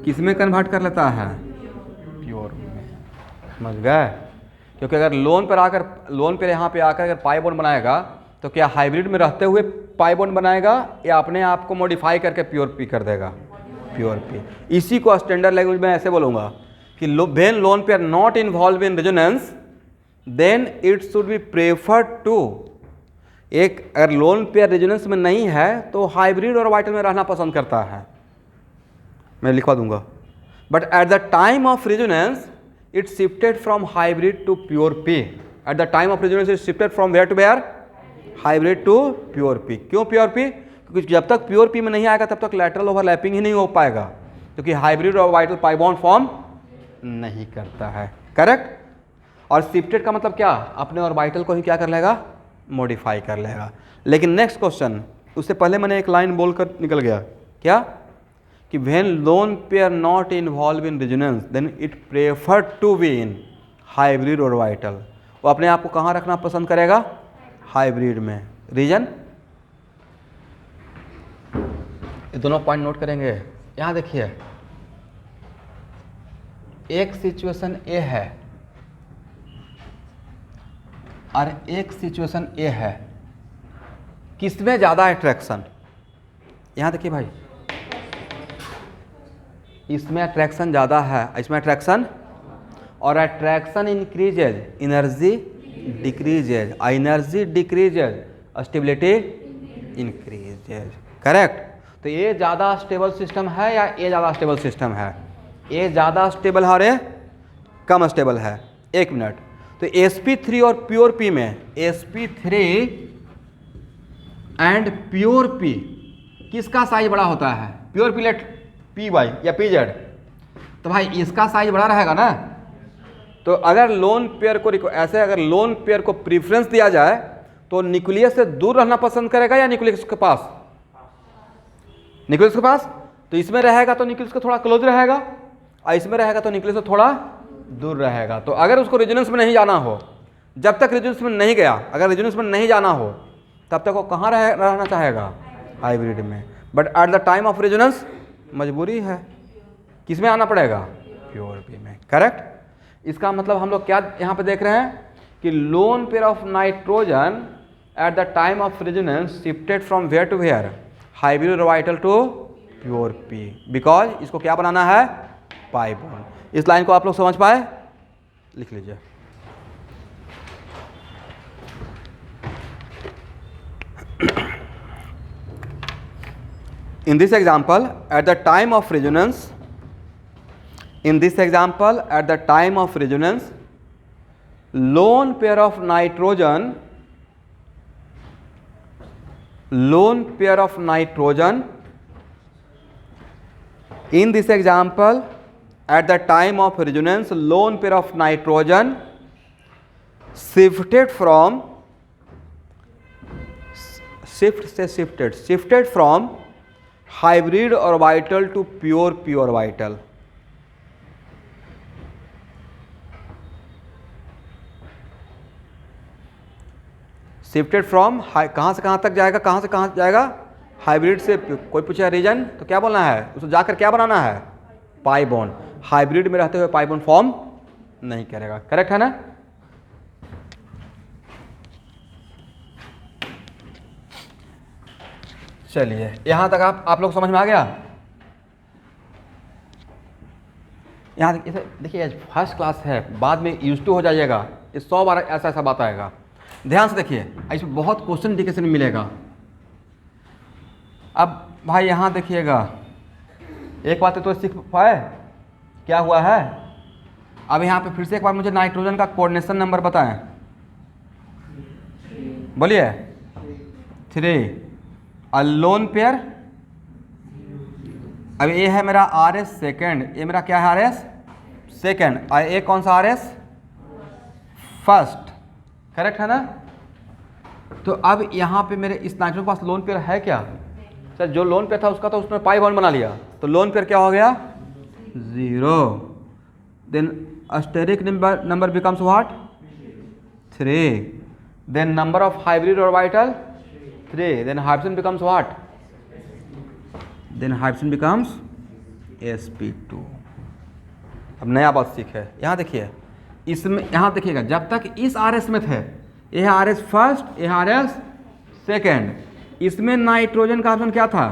किस में कन्वर्ट कर लेता है? प्योर में। समझ गए? क्योंकि अगर लोन पर यहाँ पे आकर अगर पाई बॉन्ड बनाएगा तो क्या हाइब्रिड में रहते हुए पाई बॉन्ड बनाएगा या अपने आप को मॉडिफाई करके प्योर पी कर देगा? Pure P. इसी को स्टैंडर्ड लैंग्वेज में ऐसे बोलूँगा कि when lone pair not involve in resonance then it should be preferred to. एक अगर लोन पेयर रेजोनेंस में नहीं है तो हाइब्रिड ऑर्बिटल में रहना पसंद करता है, मैं लिखवा दूंगा। But at the time of resonance it shifted from hybrid to pure P. At the time of resonance it shifted from where to where? Hybrid to pure P. क्यों प्योर पी? क्योंकि जब तक प्योर पी में नहीं आएगा तब तक lateral overlapping ही नहीं हो पाएगा, क्योंकि hybrid orbital pi bond form नहीं करता है, करेक्ट। और शिफ्टेड का मतलब क्या? अपने ऑर्बिटल को ही क्या कर लेगा? मॉडिफाई कर लेगा। लेकिन नेक्स्ट क्वेश्चन, उससे पहले मैंने एक लाइन बोलकर निकल गया, क्या? कि when lone pair not involve in resonance then it prefer to be in hybrid orbital. वो अपने आप को कहाँ रखना पसंद करेगा? हाइब्रिड में। रीजन? ये दोनों पॉइंट नोट करेंगे। यहाँ देखिए, एक सिचुएशन ए है और एक सिचुएशन ए है, किसमें ज़्यादा अट्रैक्शन? यहाँ देखिए भाई, इसमें अट्रैक्शन ज़्यादा है, इसमें अट्रैक्शन, और attraction increases, energy decreases, energy decreases, stability increases, correct. तो ये ज़्यादा स्टेबल सिस्टम है या ये ज़्यादा स्टेबल सिस्टम है? ये ज़्यादा स्टेबल है और ये कम स्टेबल है। एक मिनट, तो sp3 और प्योर पी में sp3 एंड प्योर पी किसका साइज बड़ा होता है? Pure P let P Y या पी जेड, तो भाई इसका साइज बड़ा रहेगा ना। तो अगर लोन पेयर को ऐसे अगर लोन पेयर को प्रीफरेंस दिया जाए तो न्यूक्लियस से दूर रहना पसंद करेगा या न्यूक्लियस के पास? न्यूक्लियस के पास। तो इसमें रहेगा तो न्यूक्लियस का थोड़ा क्लोज रहेगा और इसमें रहेगा तो न्यूक्लियस से थोड़ा दूर रहेगा। तो अगर उसको रेजोनेंस में नहीं जाना हो, जब तक रेजोनेंस में नहीं गया, अगर रेजोनेंस में नहीं जाना हो तब तक वो कहाँ रहना चाहेगा? हाइब्रिड में। But at the time of resonance मजबूरी है, किस में आना पड़ेगा? प्योर पी में, करेक्ट। इसका मतलब हम लोग क्या यहाँ पे देख रहे हैं कि lone pair of nitrogen at the time of resonance shifted from where to where? Hybrid orbital to pure P, because इसको क्या बनाना है? Pi bond. इस लाइन को आप लोग समझ पाए? लिख लीजिए। In this example, at the time of resonance, lone pair of nitrogen in this example at the time of resonance lone pair of nitrogen shifted from hybrid orbital to pure p orbital. Shifted from कहाँ से कहाँ तक जाएगा, कहाँ से कहाँ जाएगा, hybrid से। कोई पूछा रीजन तो क्या बोलना है, उसको जाकर क्या बनाना है, पाई बॉन्ड। हाइब्रिड में रहते हुए पाई बॉन्ड फॉर्म नहीं करेगा। करेक्ट है ना। चलिए यहाँ तक आप लोग समझ में आ गया। यहाँ देखिए फर्स्ट क्लास है, बाद में यूज टू हो जाइएगा, ये 100 बार ऐसा ऐसा बात आएगा। ध्यान से देखिए, इसमें बहुत क्वेश्चन इंडिकेशन मिलेगा। अब भाई यहाँ देखिएगा, एक बात तो सीख पाए क्या हुआ है। अब यहाँ पे फिर से एक बार मुझे नाइट्रोजन का कोऑर्डिनेशन नंबर बताएं, बोलिए। 3 अलोन पेयर। अब ये है मेरा आर एस सेकेंड, ये मेरा क्या है आर एस सेकेंड, और ये कौन सा आर एस फर्स्ट। करेक्ट है ना। तो अब यहाँ पे मेरे इस नाइट्रोजन के पास लोन पेयर है क्या, सर जो लोन पेयर था उसका तो उसने पाई बॉन्ड बना लिया, तो लोन पेयर क्या हो गया 0। Then asterisk number becomes what 3। Then number of hybrid orbital 3। Then hydrogen becomes what, then hydrogen becomes sp2। अब नया बात सीखे। यहाँ देखिए, इसमें यहाँ देखिएगा, जब तक इस आर एस में थे, यह आर एस फर्स्ट, यह आर एस सेकेंड, इसमें नाइट्रोजन का ऑप्शन क्या था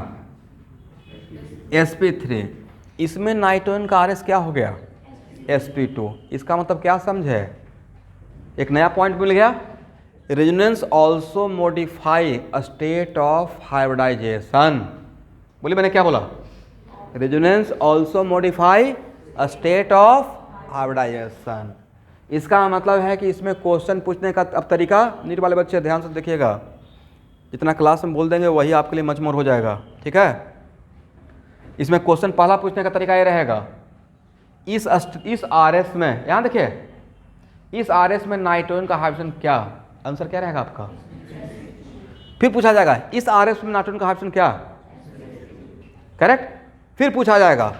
sp3, इसमें नाइट्रोजन का आर एस क्या हो गया sp2। इसका मतलब क्या समझे, एक नया पॉइंट मिल गया। Resonance also modify a state of hybridisation. बोलिए मैंने क्या बोला, resonance also modify a state of hybridisation. इसका मतलब है कि इसमें क्वेश्चन पूछने का अब तरीका, नीट वाले बच्चे ध्यान से देखिएगा, जितना क्लास में बोल देंगे वही आपके लिए मजमूर हो जाएगा। ठीक है, इसमें क्वेश्चन पहला पूछने का तरीका ये रहेगा, इस आर एस में, यहाँ देखिए इस आर एस में नाइट्रोजन का हाइड्रोजन क्या, आंसर क्या रहेगा आपका। फिर पूछा जाएगा इस आर एस में नाइट्रोजन का हाइड्रोजन क्या, करेक्ट। फिर पूछा जाएगा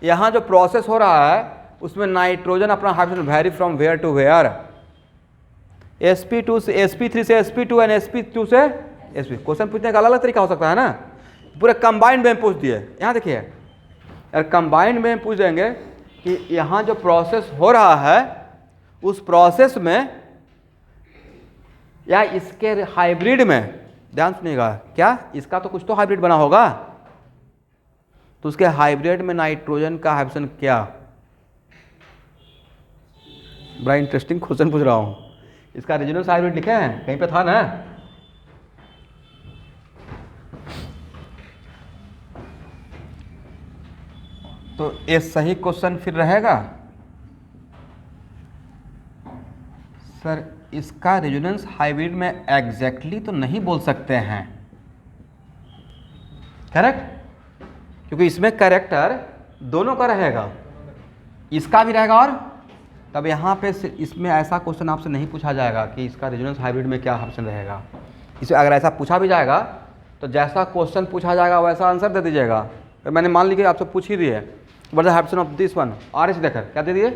यहाँ जो प्रोसेस हो रहा है उसमें नाइट्रोजन अपना hydrogen vary from where to where, sp2 से sp3 से sp2 एंड sp2 से sp। क्वेश्चन पूछने का अलग अलग तरीका हो सकता है ना, पूरे कंबाइंड में पूछ दिए। यहाँ देखिए यार, कंबाइंड में पूछ देंगे कि यहाँ जो प्रोसेस हो रहा है उस प्रोसेस में या इसके हाइब्रिड में, ध्यान सुनिएगा, क्या इसका तो कुछ तो हाइब्रिड बना होगा, तो उसके हाइब्रिड में नाइट्रोजन का हाइड्रोजन क्या। बड़ा इंटरेस्टिंग क्वेश्चन पूछ रहा हूँ। इसका रेजोनेंस हाइब्रिड लिखे हैं कहीं पे, था ना। तो ये सही क्वेश्चन फिर रहेगा सर, इसका रेजोनेंस हाइब्रिड में एग्जैक्टली तो नहीं बोल सकते हैं, करेक्ट, क्योंकि इसमें कैरेक्टर दोनों का रहेगा, इसका भी रहेगा। और तब यहाँ पे इसमें ऐसा क्वेश्चन आपसे नहीं पूछा जाएगा कि इसका रेजोनेंस हाइब्रिड में क्या ऑप्शन रहेगा। इसे अगर ऐसा पूछा भी जाएगा तो जैसा क्वेश्चन पूछा जाएगा वैसा आंसर दे दीजिएगा। तो मैंने मान लीजिए आपसे पूछ ही दिए what the hydrogen of this one, R S देकर क्या दे दिए,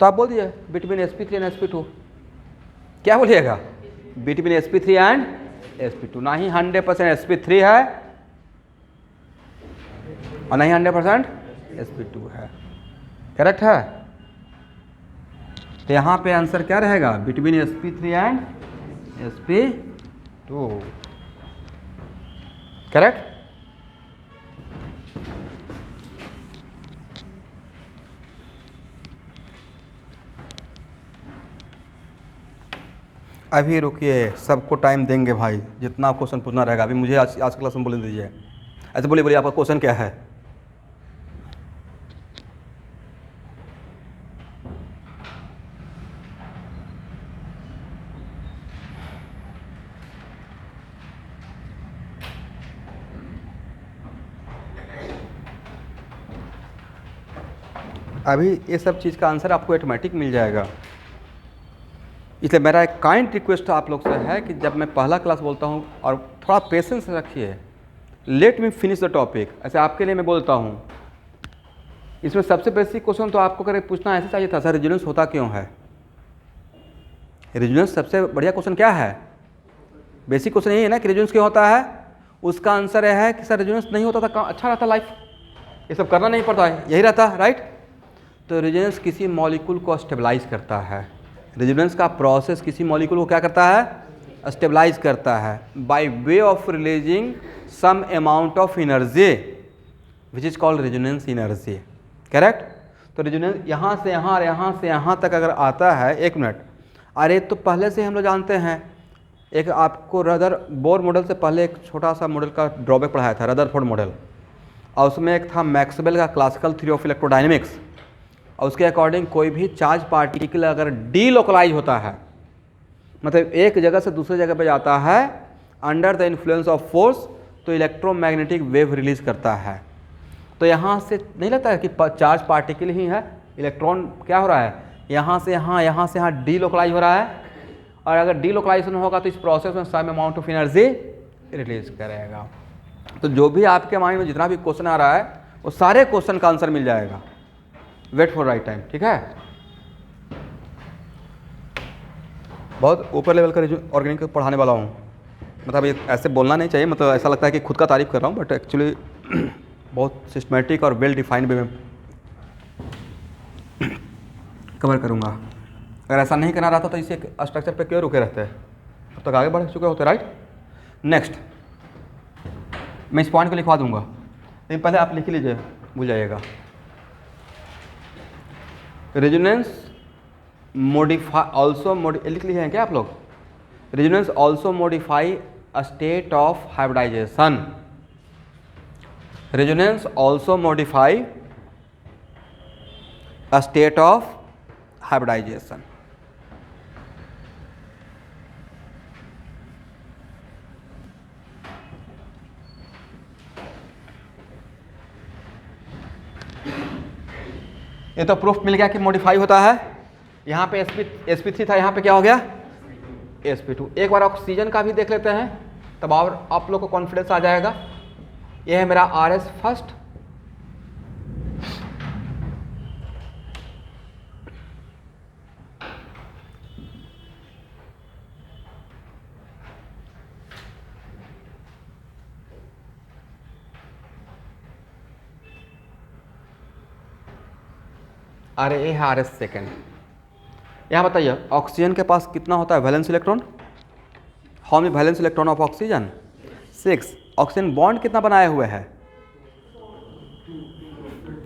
तो आप बोल दीजिए बिटवीन sp3 एंड sp2। क्या बोलिएगा, बिटवीन sp3 एंड sp2। ना ही 100% sp3 है और नहीं 100% sp2 है, करेक्ट है। तो यहाँ पे आंसर क्या रहेगा, between sp3 and sp2, correct. अभी रुकिए, सबको टाइम देंगे भाई, जितना क्वेश्चन पूछना रहेगा। अभी मुझे आज क्लास में बोले दीजिए, ऐसे बोलिए आपका क्वेश्चन क्या है। अभी ये सब चीज़ का आंसर आपको ऑटोमेटिक मिल जाएगा। इसलिए मेरा एक काइंड रिक्वेस्ट आप लोग से है कि जब मैं पहला क्लास बोलता हूँ और थोड़ा पेशेंस रखिए, let me finish the topic. ऐसे आपके लिए मैं बोलता हूँ, इसमें सबसे बेसिक क्वेश्चन तो आपको करके पूछना ऐसे चाहिए था, सर रेजोनेंस होता क्यों है। रेजोनेंस सबसे बढ़िया क्वेश्चन क्या है, बेसिक क्वेश्चन यही है ना कि रेजोनेंस क्यों होता है। उसका आंसर यह है कि सर रेजोनेंस नहीं होता था अच्छा रहता लाइफ, ये सब करना नहीं पड़ता है, यही रहता, राइट। तो रेजोनेंस किसी मॉलिक्यूल को स्टेबलाइज करता है। रेजोनेंस का प्रोसेस किसी मॉलिक्यूल को क्या करता है, स्टेबलाइज करता है by way of releasing some amount of energy which is called resonance energy, correct. तो रेजोनेंस यहाँ से यहाँ और यहाँ से यहाँ तक अगर आता है, एक मिनट, अरे तो पहले से हम लोग जानते हैं, एक आपको रदरफोर्ड मॉडल से पहले एक छोटा सा मॉडल का ड्रॉबैक पढ़ाया था, रदरफोर्ड मॉडल, और उसमें एक था मैक्सवेल का क्लासिकल थ्योरी ऑफ इलेक्ट्रोडायनेमिक्स, और उसके अकॉर्डिंग कोई भी चार्ज पार्टिकल अगर डीलोकलाइज होता है, मतलब एक जगह से दूसरे जगह पे जाता है under the influence of force, तो इलेक्ट्रोमैग्नेटिक वेव रिलीज करता है। तो यहाँ से नहीं लगता है कि चार्ज पार्टिकल ही है, इलेक्ट्रॉन क्या हो रहा है, यहाँ से यहाँ डीलोकलाइज हो रहा है, और अगर डीलोकलाइजेशन होगा तो इस प्रोसेस में some amount of energy release करेगा। तो जो भी आपके माइंड में जितना भी क्वेश्चन आ रहा है वो सारे क्वेश्चन का आंसर मिल जाएगा। वेट फॉर राइट टाइम, ठीक है। बहुत ऊपर लेवल का ऑर्गेनिक पढ़ाने वाला हूँ, मतलब ये ऐसे बोलना नहीं चाहिए, मतलब ऐसा लगता है कि खुद का तारीफ कर रहा हूँ, बट एक्चुअली बहुत सिस्टमेटिक और वेल डिफाइंड वे में कवर करूँगा। अगर ऐसा नहीं करना रहता तो इसे स्ट्रक्चर पे क्यों रुके रहते हैं, अब तक आगे बढ़ चुके होते, राइट। नेक्स्ट मैं इस पॉइंट को लिखवा दूंगा, लेकिन पहले आप लिख लीजिए, भूल जाइएगा। रेजोनेंस मॉडिफाई ऑल्सो लिख लिए हैं क्या आप लोग। Resonance also modify a state of hybridisation. Resonance also modify a state of hybridisation. ये तो प्रूफ मिल गया कि मॉडिफाई होता है। यहाँ पे sp3 था, यहाँ पे क्या हो गया sp2। एक बार ऑक्सीजन का भी देख लेते हैं, तब और आप लोग को कॉन्फिडेंस आ जाएगा। ये है मेरा RS फर्स्ट, अरे ये है RS सेकेंड। यहाँ बताइए ऑक्सीजन के पास कितना होता है valence electron, how many valence electron of oxygen 6। Oxygen bond कितना बनाए हुए है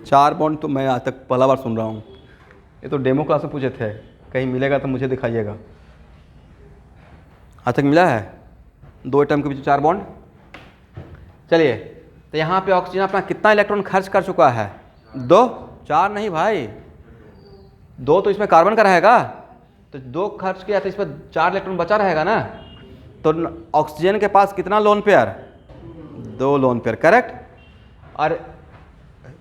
4 बॉन्ड। तो मैं आज तक पहला बार सुन रहा हूँ, ये तो डेमो क्लास में पूछे थे, कहीं मिलेगा तो मुझे दिखाइएगा। आज तक मिला है 2 एटम के बीच 4 बॉन्ड। चलिए तो यहाँ पे ऑक्सीजन अपना कितना इलेक्ट्रॉन खर्च कर चुका है 2, 4 नहीं भाई, 2 तो इसमें कार्बन का रहेगा, तो 2 खर्च किया तो इस पर 4 इलेक्ट्रॉन बचा रहेगा ना। तो ऑक्सीजन के पास कितना lone pair 2 lone pair, correct. और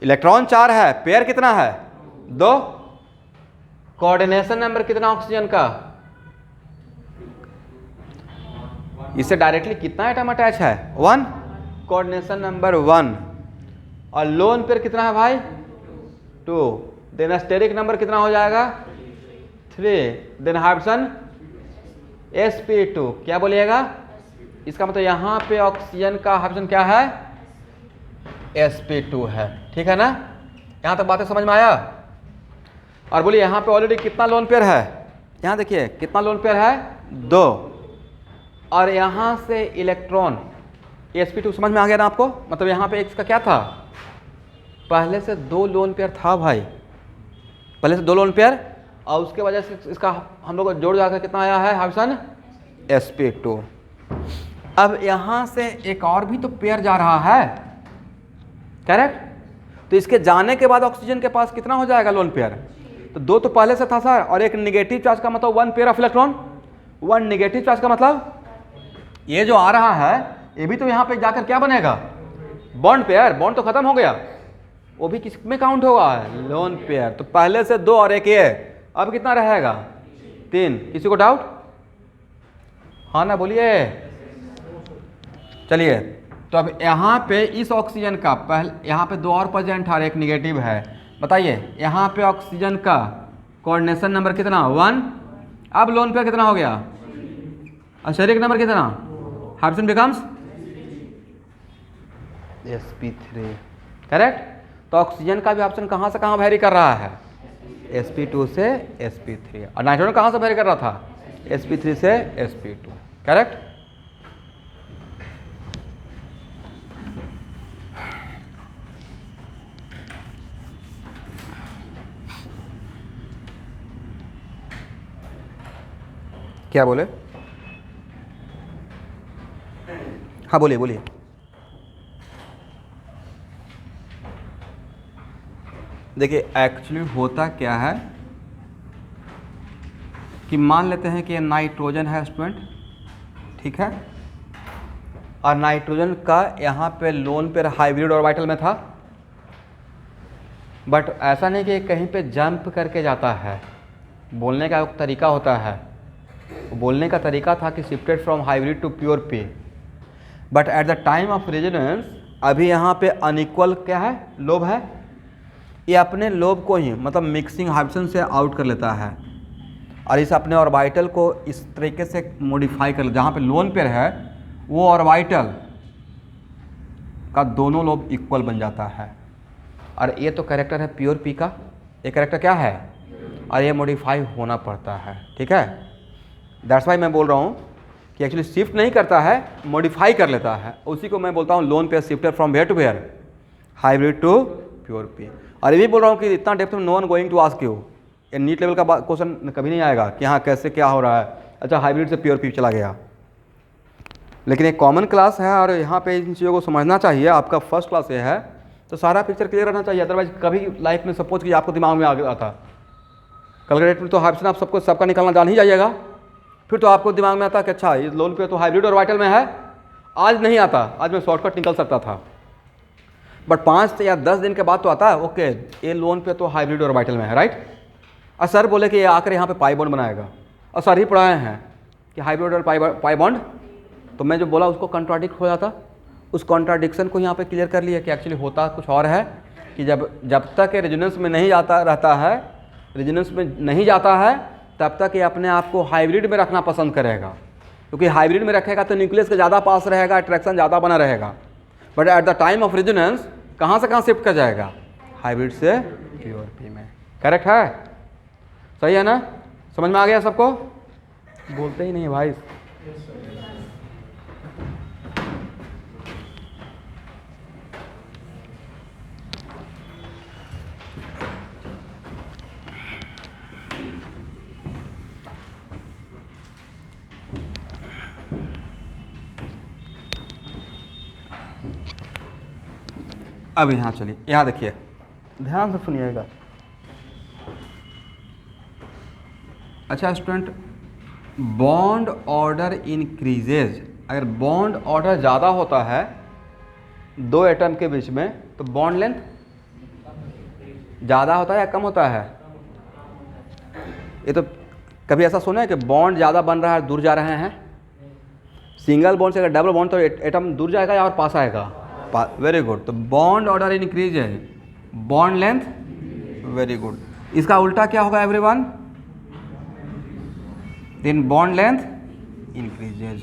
इलेक्ट्रॉन 4 है, पेयर कितना है 2। कोऑर्डिनेशन नंबर कितना ऑक्सीजन का, इससे डायरेक्टली कितना एटम अटैच है 1, कोऑर्डिनेशन नंबर 1। और लोन पेयर कितना है भाई 2। देन स्टेरिक नंबर कितना हो जाएगा 3। देन हाइड्रोजन sp2 क्या बोलिएगा, इसका मतलब यहाँ पे ऑक्सीजन का हाइड्रोजन क्या है sp2 है, ठीक है ना। यहाँ तक बातें समझ में आया। और बोलिए यहाँ पे ऑलरेडी कितना लोन पेयर है, यहाँ देखिए कितना लोन पेयर है 2। और यहाँ से इलेक्ट्रॉन sp2 समझ में आ गया ना आपको। मतलब यहाँ पे इसका क्या था, पहले से 2 लोन पेयर था भाई, पहले से 2 लोन पेयर, और उसके वजह से इसका हम लोग को जोड़ जाकर कितना आया है हाइड्रोजन sp2। अब यहाँ से एक और भी तो पेयर जा रहा है, करेक्ट। तो इसके जाने के बाद ऑक्सीजन के पास कितना हो जाएगा लोन पेयर, तो 2 तो पहले से था सर, और एक निगेटिव चार्ज का मतलब 1 pair of electron, 1 negative charge का मतलब ये जो आ रहा है ये भी तो यहाँ पे जाकर क्या बनेगा बॉन्ड पेयर, बॉन्ड तो खत्म हो गया, वो भी किस में काउंट होगा, लोन पेयर। तो पहले से 2 और 1 ये, अब कितना रहेगा 3। किसी को डाउट? हाँ ना, बोलिए। चलिए, तो अब यहाँ पे इस ऑक्सीजन का पहले यहाँ पे 2 और प्रेजेंट और 1 निगेटिव है। बताइए यहाँ पे ऑक्सीजन का कोऑर्डिनेशन नंबर कितना, 1। अब लोन पेयर कितना हो गया, स्टेरिक नंबर कितना, हाइड्रोजन बिकम्स sp3, करेक्ट। तो ऑक्सीजन का भी ऑप्शन कहाँ से कहाँ वेरी कर रहा है, sp2 से sp3, और नाइट्रोजन कहाँ से वेरी कर रहा था, sp3 से sp2, करेक्ट। क्या बोले? हाँ बोलिए बोलिए। देखिए एक्चुअली होता क्या है कि मान लेते हैं कि ये नाइट्रोजन है स्टूडेंट, ठीक है, और नाइट्रोजन का यहाँ पे लोन पेयर हाइब्रिड ऑर्बिटल में था, बट ऐसा नहीं कि कहीं पे जंप करके जाता है। बोलने का एक तरीका होता है, बोलने का तरीका था कि shifted from hybrid to pure P, but at the time of resonance अभी यहाँ पे अनइक्वल क्या है, लोब है। ये अपने लोब को ही मतलब मिक्सिंग हाइड्रोजन से आउट कर लेता है और इस अपने ऑर्बिटल को इस तरीके से मॉडिफाई कर, जहाँ पे लोन पेयर है वो ऑर्बिटल का दोनों लोब इक्वल बन जाता है। और ये तो कैरेक्टर है प्योर पी का, ये कैरेक्टर क्या है, और ये मॉडिफाई होना पड़ता है, ठीक है। दैट्स वाई मैं बोल रहा हूँ कि एक्चुअली शिफ्ट नहीं करता है, मॉडिफाई कर लेता है। उसी को मैं बोलता हूँ lone pair shifter from where to where, hybrid to pure P. और ये भी बोल रहा हूँ कि इतना डेप्थ में no one going to ask you, ये नीट लेवल का क्वेश्चन कभी नहीं आएगा कि हाँ कैसे क्या हो रहा है, अच्छा हाइब्रिड से प्योर पी चला गया। लेकिन एक कॉमन क्लास है और यहाँ पे इन चीज़ों को समझना चाहिए। आपका फर्स्ट क्लास ये है तो सारा पिक्चर क्लियर रहना चाहिए, अदरवाइज कभी लाइफ में सपोज कि आपको दिमाग में आ गया था कल के डेट में तो हाइब्रिड आप सबका निकालना जान ही जाइएगा, फिर तो आपको दिमाग में आता कि अच्छा ये लोन पे तो हाइब्रिड ऑर्बिटल में है, आज नहीं आता, आज मैं शॉर्टकट निकल सकता था, बट 5 या 10 दिन के बाद तो आता है ओके ये लोन पे तो हाइब्रिड ऑर्बिटल में है, राइट। और सर बोले कि ये आकर यहाँ पे पाई बॉन्ड बनाएगा, और सर ही पढ़ाए हैं कि हाइब्रिड और पाई बॉन्ड, तो मैं जो बोला उसको कंट्राडिक्ट हो जाता, उस कॉन्ट्राडिक्शन को यहाँ पे क्लियर कर लिया कि एक्चुअली होता कुछ और है कि जब तक ये रेजोनेंस में नहीं जाता रहता है, रेजोनेंस में नहीं जाता है तब तक ये अपने आप को हाइब्रिड में रखना पसंद करेगा, क्योंकि हाइब्रिड में रखेगा तो न्यूक्लियस का ज़्यादा पास रहेगा, अट्रैक्शन ज़्यादा बना रहेगा। But at the time of resonance कहाँ से कहाँ शिफ्ट कर जाएगा, हाइब्रिड से प्योर पी में। करेक्ट है, सही है ना, समझ में आ गया सबको? बोलते ही नहीं भाई। अब यहाँ चलिए, यहाँ देखिए ध्यान से सुनिएगा। अच्छा स्टूडेंट, बॉन्ड ऑर्डर इंक्रीजेज, अगर बॉन्ड ऑर्डर ज़्यादा होता है 2 एटम के बीच में तो बॉन्ड लेंथ ज़्यादा होता है या कम होता है? ये तो कभी ऐसा सुना है कि बॉन्ड ज़्यादा बन रहा है दूर जा रहे हैं? सिंगल बॉन्ड से अगर डबल बॉन्ड तो एटम दूर जाएगा या और पास आएगा? Very good. तो बॉन्ड ऑर्डर इंक्रीज है, बॉन्ड लेंथ, वेरी गुड। इसका उल्टा क्या होगा everyone? Then bond length increases.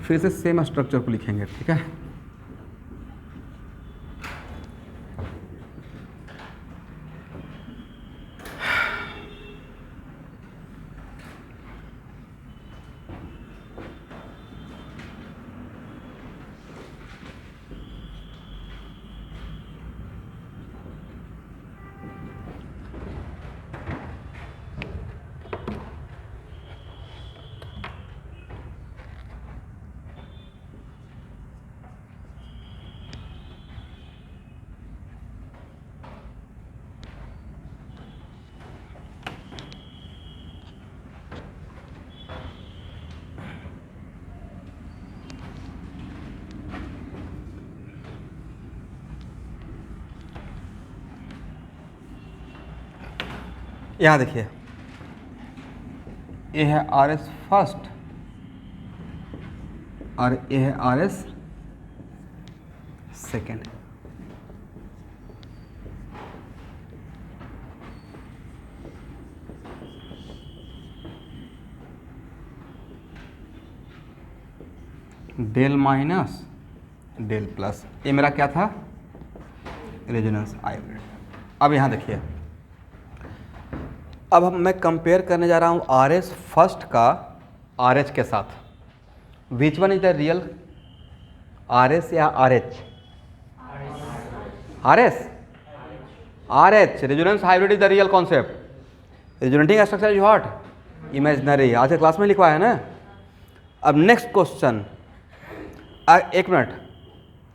फिर से सेम स्ट्रक्चर को लिखेंगे, ठीक है। यहाँ देखिए, ये है आर एस फर्स्ट और ये है R S second. Del minus del plus, ये मेरा क्या था, रेजोनेंस हाइब्रिड। अब यहाँ देखिए, अब मैं कंपेयर करने जा रहा हूँ आर एस फर्स्ट का आर एच के साथ। Which one is the real, R S या R H? R S, R H. Resonance hybrid is the real concept. Resonating structure is what, imaginary. आज के क्लास में लिखवा है ना। अब नेक्स्ट क्वेश्चन, एक मिनट,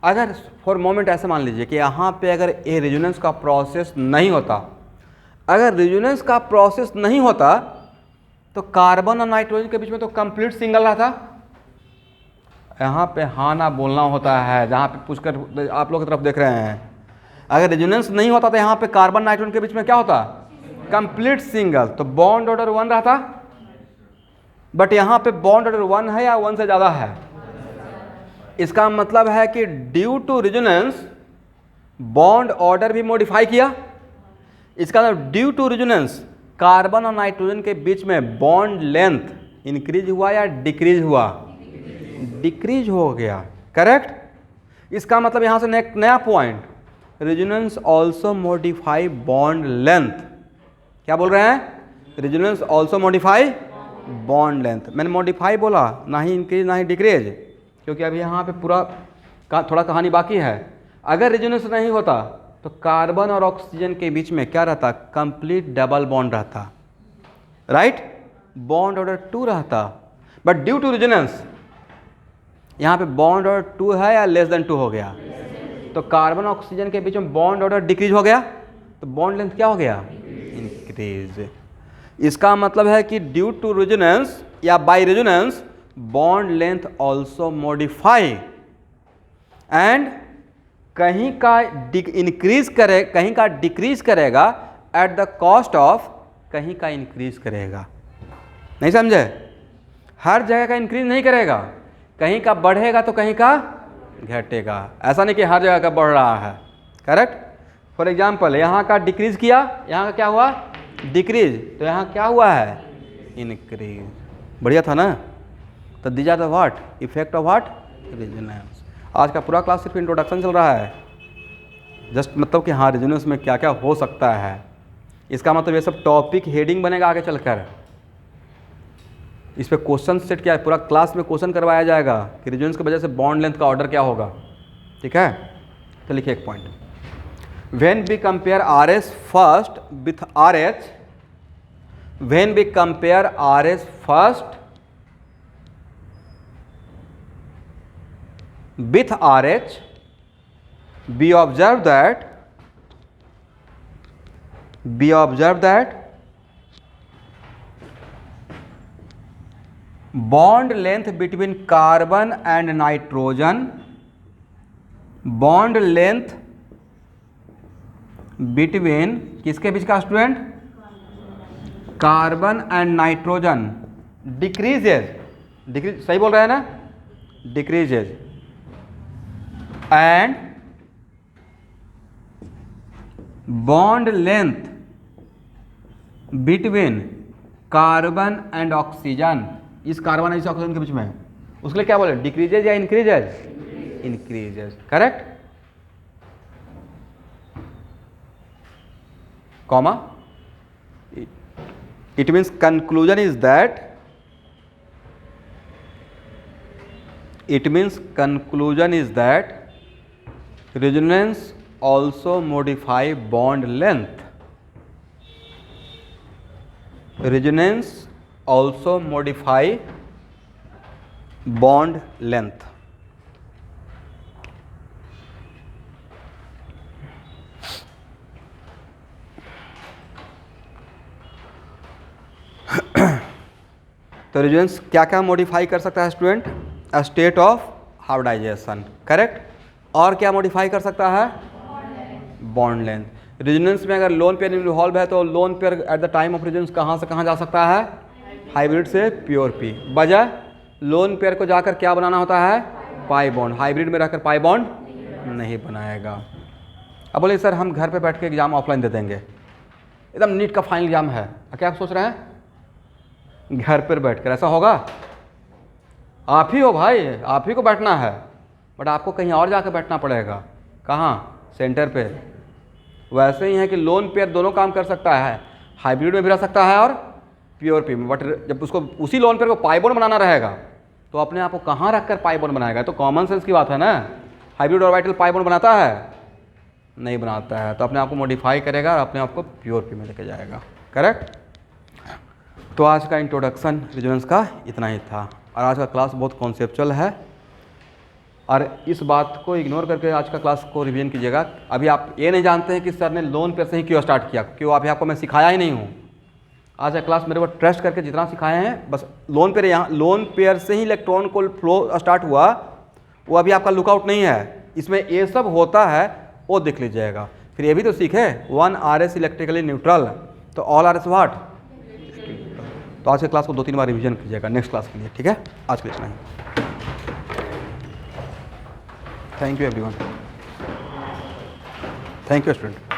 अगर फॉर मोमेंट ऐसे मान लीजिए कि यहाँ पे अगर ये रेजोनेंस का प्रोसेस नहीं होता, अगर रेजोनेंस का प्रोसेस नहीं होता तो कार्बन और नाइट्रोजन के बीच में तो कंप्लीट सिंगल रहता। यहाँ पे हाँ ना बोलना होता है, जहाँ पे पूछकर आप लोग की तरफ देख रहे हैं। अगर रेजोनेंस नहीं होता तो यहाँ पे कार्बन नाइट्रोजन के बीच में क्या होता, कंप्लीट सिंगल, तो बॉन्ड ऑर्डर 1 रहता। बट यहाँ पे बॉन्ड ऑर्डर 1 है या 1 से ज़्यादा है? इसका मतलब है कि due to resonance bond order भी मॉडिफाई किया। इसका मतलब ड्यू टू रेजोनेंस कार्बन और नाइट्रोजन के बीच में बॉन्ड लेंथ इंक्रीज हुआ या डिक्रीज हुआ? डिक्रीज हो गया, करेक्ट। इसका मतलब यहां से नया point, resonance also modify bond length. क्या बोल रहे हैं? Resonance also modify bond length. मैंने मॉडिफाई बोला, ना ही इंक्रीज ना ही डिक्रीज, क्योंकि अभी यहाँ पे पूरा थोड़ा कहानी बाकी है। अगर रेजोनेंस नहीं होता तो कार्बन और ऑक्सीजन के बीच में क्या रहता, कंप्लीट डबल बॉन्ड रहता, राइट। बॉन्ड ऑर्डर 2 रहता। बट ड्यू टू रेजोनेंस यहाँ पे बॉन्ड ऑर्डर 2 है या लेस देन 2 हो गया, तो कार्बन ऑक्सीजन के बीच में बॉन्ड ऑर्डर डिक्रीज हो गया, तो बॉन्ड लेंथ क्या हो गया, इंक्रीज। इसका मतलब है कि ड्यू टू रेजोनेंस या by resonance bond length also modify, and कहीं का इंक्रीज करे, कहीं का डिक्रीज करेगा एट द कॉस्ट ऑफ कहीं का इंक्रीज करेगा। नहीं समझे? हर जगह का इंक्रीज नहीं करेगा, कहीं का बढ़ेगा तो कहीं का घटेगा। ऐसा नहीं कि हर जगह का बढ़ रहा है, करेक्ट। फॉर एग्जाम्पल यहाँ का डिक्रीज किया, यहाँ का क्या हुआ, डिक्रीज, तो यहाँ क्या हुआ है, इंक्रीज। बढ़िया था ना। तो these are the what, effect of what, resonance. आज का पूरा क्लास सिर्फ इंट्रोडक्शन चल रहा है, जस्ट मतलब कि हाँ रेजोनेंस में क्या क्या हो सकता है। इसका मतलब ये सब टॉपिक हेडिंग बनेगा आगे चलकर, इस पे क्वेश्चन सेट किया, पूरा क्लास में क्वेश्चन करवाया जाएगा कि रेजोनेंस की वजह से बॉन्ड लेंथ का ऑर्डर क्या होगा, ठीक है। तो लिखिए एक point, when we compare R S first with R H, when we compare R S first with RH, we observe that bond length between carbon and nitrogen, bond length between किसके बीच का student, carbon and nitrogen decreases, decrease सही बोल रहे हैं ना, decreases, and bond length between carbon and oxygen, इस carbon इस oxygen के बीच में, उसके लिए क्या बोले, डिक्रीजेज या increases, increases, correct. Comma, it means conclusion is that, it means conclusion is that resonance also modify bond length, resonance also modify bond length। तो रेजोनेंस क्या क्या मॉडिफाई कर सकता है student, state of hybridisation, correct. और क्या modify कर सकता है, बॉन्ड लेंथ। रेजोनेंस में अगर लोन पेयर इन्वॉल्व है तो lone pair eight the time of resonance कहाँ से कहाँ जा सकता है, हाइब्रिड से प्योर पी, बजाय लोन पेयर को जाकर क्या बनाना होता है, पाई बॉन्ड। हाइब्रिड में रहकर पाई बॉन्ड नहीं बनाएगा। अब बोले सर हम घर पे बैठ के एग्जाम ऑफलाइन दे देंगे, एकदम नीट का फाइनल एग्जाम है, क्या आप सोच रहे हैं घर पर बैठकर ऐसा होगा? आप ही हो भाई, आप ही को बैठना है, बट आपको कहीं और जाकर बैठना पड़ेगा। कहाँ? सेंटर पे। वैसे ही है कि लोन पेयर दोनों काम कर सकता है, हाइब्रिड में भी रह सकता है और प्योर पी में, बट जब उसको उसी लोन पेयर को पाई बॉन्ड बनाना रहेगा तो अपने आप को कहाँ रखकर पाई बॉन्ड बनाएगा? तो कॉमन सेंस की बात है ना। हाइब्रिड ऑर्बिटल पाई बॉन्ड बनाता है? नहीं बनाता है, तो अपने आप को मॉडिफाई करेगा और अपने आप को प्योर पी में लेके जाएगा। करेक्ट? तो आज का इंट्रोडक्शन रेजोनेंस का इतना ही था, और आज का क्लास बहुत कॉन्सेप्चुअल है, और इस बात को इग्नोर करके आज का क्लास को रिवीजन कीजिएगा। अभी आप ये नहीं जानते हैं कि सर ने लोन पेयर से ही क्यों स्टार्ट किया, क्यों अभी आपको मैं सिखाया ही नहीं हूँ। आज का क्लास मेरे ऊपर ट्रस्ट करके जितना सिखाए हैं, बस लोन पेयर, यहाँ लोन पेयर से ही इलेक्ट्रॉन को फ्लो स्टार्ट हुआ, वो अभी आपका लुकआउट नहीं है, इसमें ये सब होता है वो देख लीजिएगा। फिर ये भी तो सीखे 1 RS इलेक्ट्रिकली न्यूट्रल, तो ऑल RS व्हाट। तो आज के क्लास को 2-3 बार रिवीजन कीजिएगा नेक्स्ट क्लास के लिए, ठीक है? आज के लिए इतना ही। Thank you everyone, thank you student.